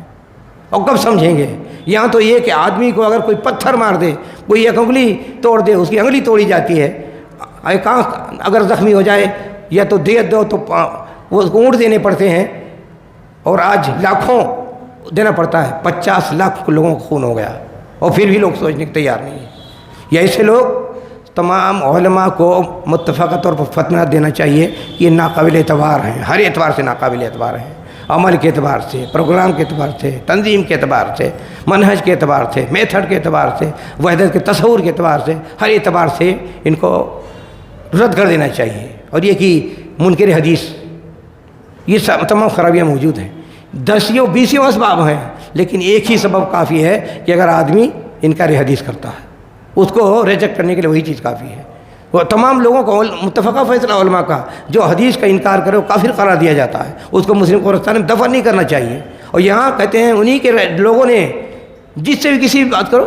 اور کب سمجھیں گے؟ یہاں تو یہ کہ آدمی کو اگر کوئی پتھر مار دے، کوئی ایک انگلی توڑ دے، اس کی انگلی توڑی جاتی ہے، ایک آنکھ اگر زخمی ہو جائے یا تو دیت دو تو وہ اونٹ دینے پڑتے ہیں، اور آج لاکھوں دینا پڑتا ہے۔ 50 لاکھ لوگوں کو خون ہو گیا، اور پھر بھی لوگ سوچنے کے تیار نہیں ہیں۔ یا ایسے لوگ تمام علماء کو متفقہ طور پر فتویٰ دینا چاہیے کہ یہ ناقابل اعتبار ہیں، ہر اعتبار سے ناقابل اعتبار ہیں، عمل کے اعتبار سے، پروگرام کے اعتبار سے، تنظیم کے اعتبار سے، منہج کے اعتبار سے، میتھڈ کے اعتبار سے، وحدت کے تصور کے اعتبار سے، ہر اعتبار سے ان کو رد کر دینا چاہیے۔ اور یہ کہ منکر حدیث، یہ تمام خرابیاں موجود ہیں، 10-20 اسباب ہیں، لیکن ایک ہی سبب کافی ہے کہ اگر آدمی انکار حدیث کرتا ہے، اس کو ریجیکٹ کرنے کے لیے وہی چیز کافی ہے۔ وہ تمام لوگوں کو متفقہ فیصلہ علماء کا، جو حدیث کا انکار کرے وہ کافر قرار دیا جاتا ہے، اس کو مسلم قبرستان میں دفن نہیں کرنا چاہیے۔ اور یہاں کہتے ہیں انہی کے لوگوں نے، جس سے بھی کسی بھی بات کرو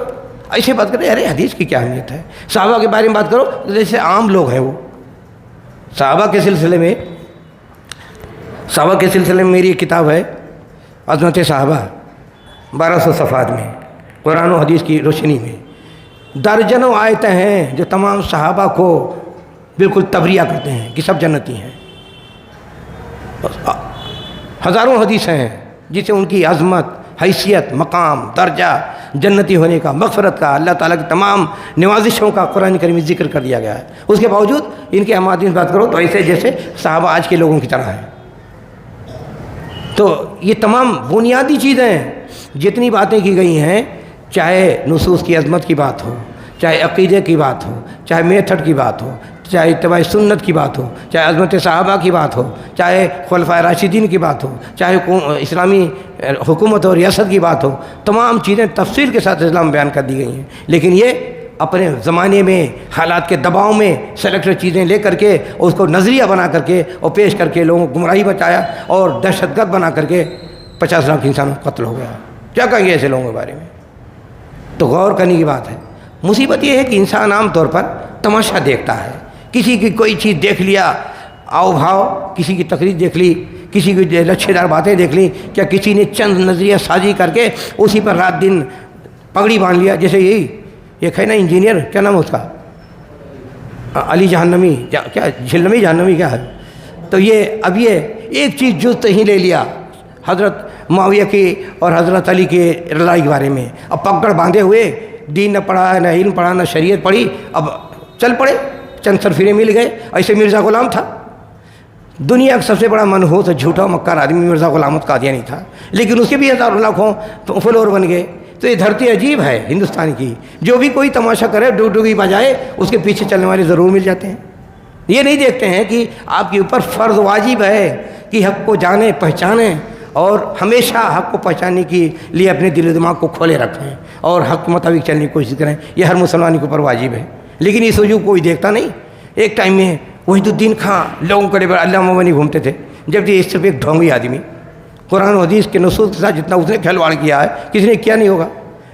ایسے بات کرے، ارے حدیث کی کیا اہمیت ہے؟ صحابہ کے بارے میں بات کرو جیسے عام لوگ ہیں، وہ صحابہ کے سلسلے میں میری ایک کتاب ہے عظمت صحابہ، 1200 صفحات میں، قرآن و حدیث کی روشنی میں درجنوں آیتیں ہیں جو تمام صحابہ کو بالکل تبریہ کرتے ہیں کہ سب جنتی ہیں۔ ہزاروں حدیثیں ہیں جسے ان کی عظمت، حیثیت، مقام، درجہ جنتی ہونے کا، مغفرت کا، اللہ تعالیٰ کی تمام نوازشوں کا قرآن کریم میں ذکر کر دیا گیا ہے۔ اس کے باوجود ان کے احادیث بات کرو تو ایسے جیسے صحابہ آج کے لوگوں کی طرح ہیں۔ تو یہ تمام بنیادی چیزیں ہیں، جتنی باتیں کی گئی ہیں، چاہے نصوص کی عظمت کی بات ہو، چاہے عقیدے کی بات ہو، چاہے میتھڈ کی بات ہو، چاہے اتباع سنت کی بات ہو، چاہے عظمت صحابہ کی بات ہو، چاہے خلفائے راشدین کی بات ہو، چاہے اسلامی حکومت اور ریاست کی بات ہو، تمام چیزیں تفصیل کے ساتھ اسلام بیان کر دی گئی ہیں۔ لیکن یہ اپنے زمانے میں حالات کے دباؤ میں سلیکٹڈ چیزیں لے کر کے اس کو نظریہ بنا کر کے اور پیش کر کے لوگوں کو گمراہی بچایا اور دہشت گرد بنا کر کے 50 لاکھ انسانوں کا قتل ہو گیا۔ کیا کہیں گے ایسے لوگوں کے بارے میں؟ تو غور کرنے کی بات ہے۔ مصیبت یہ ہے کہ انسان عام طور پر تماشا دیکھتا ہے، کسی کی کوئی چیز دیکھ لیا، آؤ بھاؤ، کسی کی تقریر دیکھ لی، کسی کی لچھے دار باتیں دیکھ لی، کیا کسی نے چند نظریہ سازی کر کے اسی پر رات دن پگڑی باندھ لیا؟ جیسے یہی ایک ہے نا انجینئر، کیا نام ہے اس کا، علی جہنمی، کیا جھلمی جہنمی کیا ہے، تو یہ اب یہ ایک چیز جز ہی لے لیا حضرت معاویہ کی اور حضرت علی کے لڑائی کے بارے میں، اب پگڑ باندھے ہوئے، دین نہ پڑھا، نہ علم پڑھا، نہ شریعت پڑھی، اب چل پڑے، چند سرفیرے مل گئے۔ ایسے مرزا غلام تھا، دنیا کا سب سے بڑا منحوس جھوٹا مکار آدمی مرزا غلام قادیانی تھا، لیکن اس کے بھی ہزاروں لاکھوں فلور بن گئے۔ تو یہ دھرتی عجیب ہے ہندوستان کی، جو بھی کوئی تماشا کرے، ڈوگی بجائے، اس کے پیچھے چلنے والے ضرور مل جاتے ہیں۔ یہ نہیں دیکھتے ہیں کہ آپ کے اوپر فرض واجب ہے کہ حق کو جانیں، پہچانیں، اور ہمیشہ حق کو پہچاننے کے لیے اپنے دل و دماغ کو کھولے رکھیں اور حق کے مطابق چلنے کی کوشش کریں۔ یہ ہر مسلمان کے اوپر واجب ہے، لیکن اس وجہ کوئی دیکھتا نہیں۔ ایک ٹائم میں وحید الدین خان لوگوں کے لیے اللہ مبنی گھومتے تھے، جبکہ یہ صرف ایک ڈھونگی آدمی، قرآن و حدیث کے نصوص کے ساتھ جتنا اس نے کھلواڑ کیا ہے کسی نے کیا نہیں ہوگا۔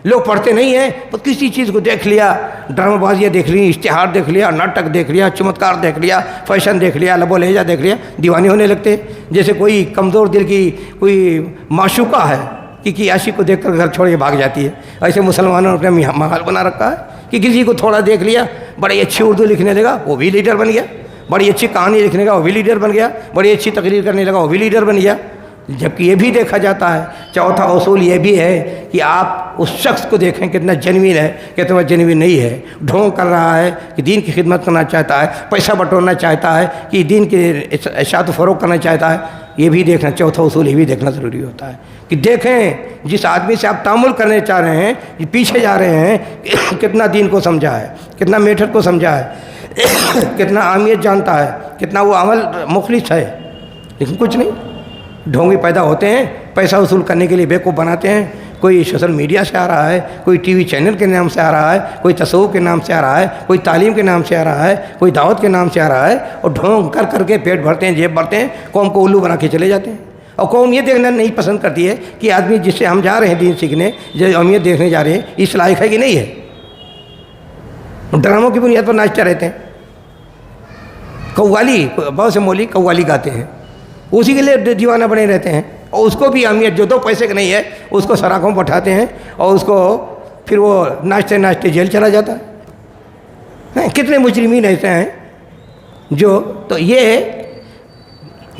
لوگ پڑھتے نہیں ہیں، تو کسی چیز کو دیکھ لیا، ڈرامہ بازیاں دیکھ لی، اشتہار دیکھ لیا، ناٹک دیکھ لیا، چمتکار دیکھ لیا، فیشن دیکھ لیا، لب و لہجہ دیکھ لیا، دیوانے ہونے لگتے ہیں۔ جیسے کوئی کمزور دل کی کوئی معشوقہ ہے کہ عاشق کو دیکھ کر گھر چھوڑ کے بھاگ جاتی ہے، ایسے مسلمانوں نے اپنا ماحول بنا رکھا ہے کہ کسی کو تھوڑا دیکھ لیا، بڑی اچھی اردو لکھنے لگا، وہ بھی لیڈر بن گیا، بڑی اچھی کہانی لکھنے کا وہ بھی لیڈر بن گیا، بڑی اچھی تقریر کرنے لگا وہ بھی لیڈر بن گیا۔ جبکہ یہ بھی دیکھا جاتا ہے، چوتھا اصول یہ بھی ہے کہ آپ اس شخص کو دیکھیں کتنا جنوین ہے، کتنا جنوین نہیں ہے۔ ڈھونگ کر رہا ہے کہ دین کی خدمت کرنا چاہتا ہے، پیسہ بٹورنا چاہتا ہے، کہ دین کے اشاعت و فروغ کرنا چاہتا ہے، یہ بھی دیکھنا، چوتھا اصول یہ بھی دیکھنا ضروری ہوتا ہے کہ دیکھیں جس آدمی سے آپ تعامل کرنے چاہ رہے ہیں، پیچھے جا رہے ہیں، کتنا دین کو سمجھا ہے، کتنا میٹھٹ کو سمجھا ہے، کتنا اہمیت جانتا ہے، کتنا وہ عمل مخلص ہے۔ لیکن کچھ نہیں، ڈھونگے پیدا ہوتے ہیں، پیسہ وصول کرنے کے لیے بیوقوف بناتے ہیں۔ کوئی سوشل میڈیا سے آ رہا ہے، کوئی ٹی وی چینل کے نام سے آ رہا ہے، کوئی تصوف کے نام سے آ رہا ہے، کوئی تعلیم کے نام سے آ رہا ہے، کوئی دعوت کے نام سے آ رہا ہے، اور ڈھونگ کر کر کے پیٹ بھرتے ہیں، جیب بھرتے ہیں، قوم کو الو بنا کے چلے جاتے ہیں۔ اور قوم یہ دیکھنا نہیں پسند کرتی ہے کہ آدمی جس سے ہم جا رہے ہیں دین سیکھنے، جو اہمیت دیکھنے جا رہے ہیں، اس لائق ہے کہ نہیں ہے۔ ڈراموں کی بنیاد پر ناچتے رہتے ہیں، قوالی، بہت سے مولوی قوالی گاتے ہیں، اسی کے لیے دیوانہ بنے رہتے ہیں، اور اس کو بھی اہمیت جو 2 پیسے کا نہیں ہے اس کو سراخوں پر اٹھاتے ہیں، اور اس کو پھر وہ ناچتے ناچتے جیل چلا جاتا ہے۔ کتنے مجرمین ایسے ہیں جو، تو یہ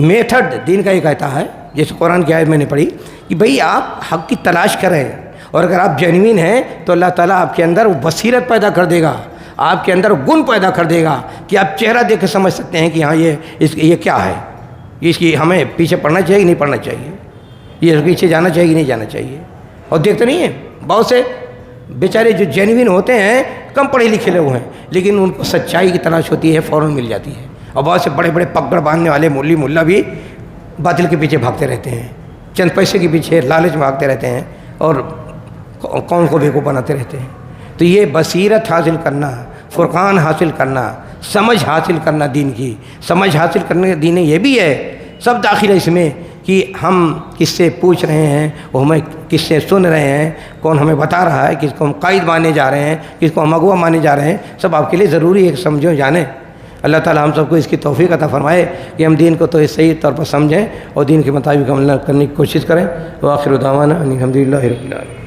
میتھڈ دین کا یہ کہتا ہے، جیسے قرآن کی آیت میں نے پڑھی کہ بھئی آپ حق کی تلاش کریں، اور اگر آپ جینوین ہیں تو اللہ تعالیٰ آپ کے اندر وہ بصیرت پیدا کر دے گا، آپ کے اندر گن پیدا کر دے گا کہ آپ چہرہ دیکھ کے سمجھ سکتے ہیں کہ ہاں یہ کیا ہے، اس کی ہمیں پیچھے پڑھنا چاہیے کہ نہیں پڑھنا چاہیے، یہ پیچھے جانا چاہیے کہ نہیں جانا چاہیے۔ اور دیکھتے نہیں ہیں بہت سے بیچارے جو جینوین ہوتے ہیں، کم پڑھے لکھے لوگ ہیں، لیکن ان کو سچائی کی تلاش ہوتی ہے، فوراً مل جاتی ہے۔ اور بہت سے بڑے بڑے پگڑ باندھنے والے مولوی ملا بھی باطل کے پیچھے بھاگتے رہتے ہیں، چند پیسے کے پیچھے لالچ میں بھاگتے رہتے ہیں، اور قوم کو بیوقوف بناتے رہتے ہیں۔ تو یہ بصیرت حاصل کرنا، فرقان حاصل کرنا، سمجھ حاصل کرنا، دین کی سمجھ حاصل کرنے کا دین یہ بھی ہے، سب داخل ہے اس میں کہ ہم کس سے پوچھ رہے ہیں، وہ ہمیں کس سے سن رہے ہیں، کون ہمیں بتا رہا ہے، کس کو ہم قائد مانے جا رہے ہیں، کس کو ہم اغوا مانے جا رہے ہیں، سب آپ کے لیے ضروری ہے کہ سمجھو جانیں۔ اللہ تعالیٰ ہم سب کو اس کی توفیق عطا فرمائے کہ ہم دین کو تو صحیح طور پر سمجھیں اور دین کے مطابق عمل کرنے کی کوشش کریں۔ وآخر دعوانا ان الحمد للہ رب العالمین۔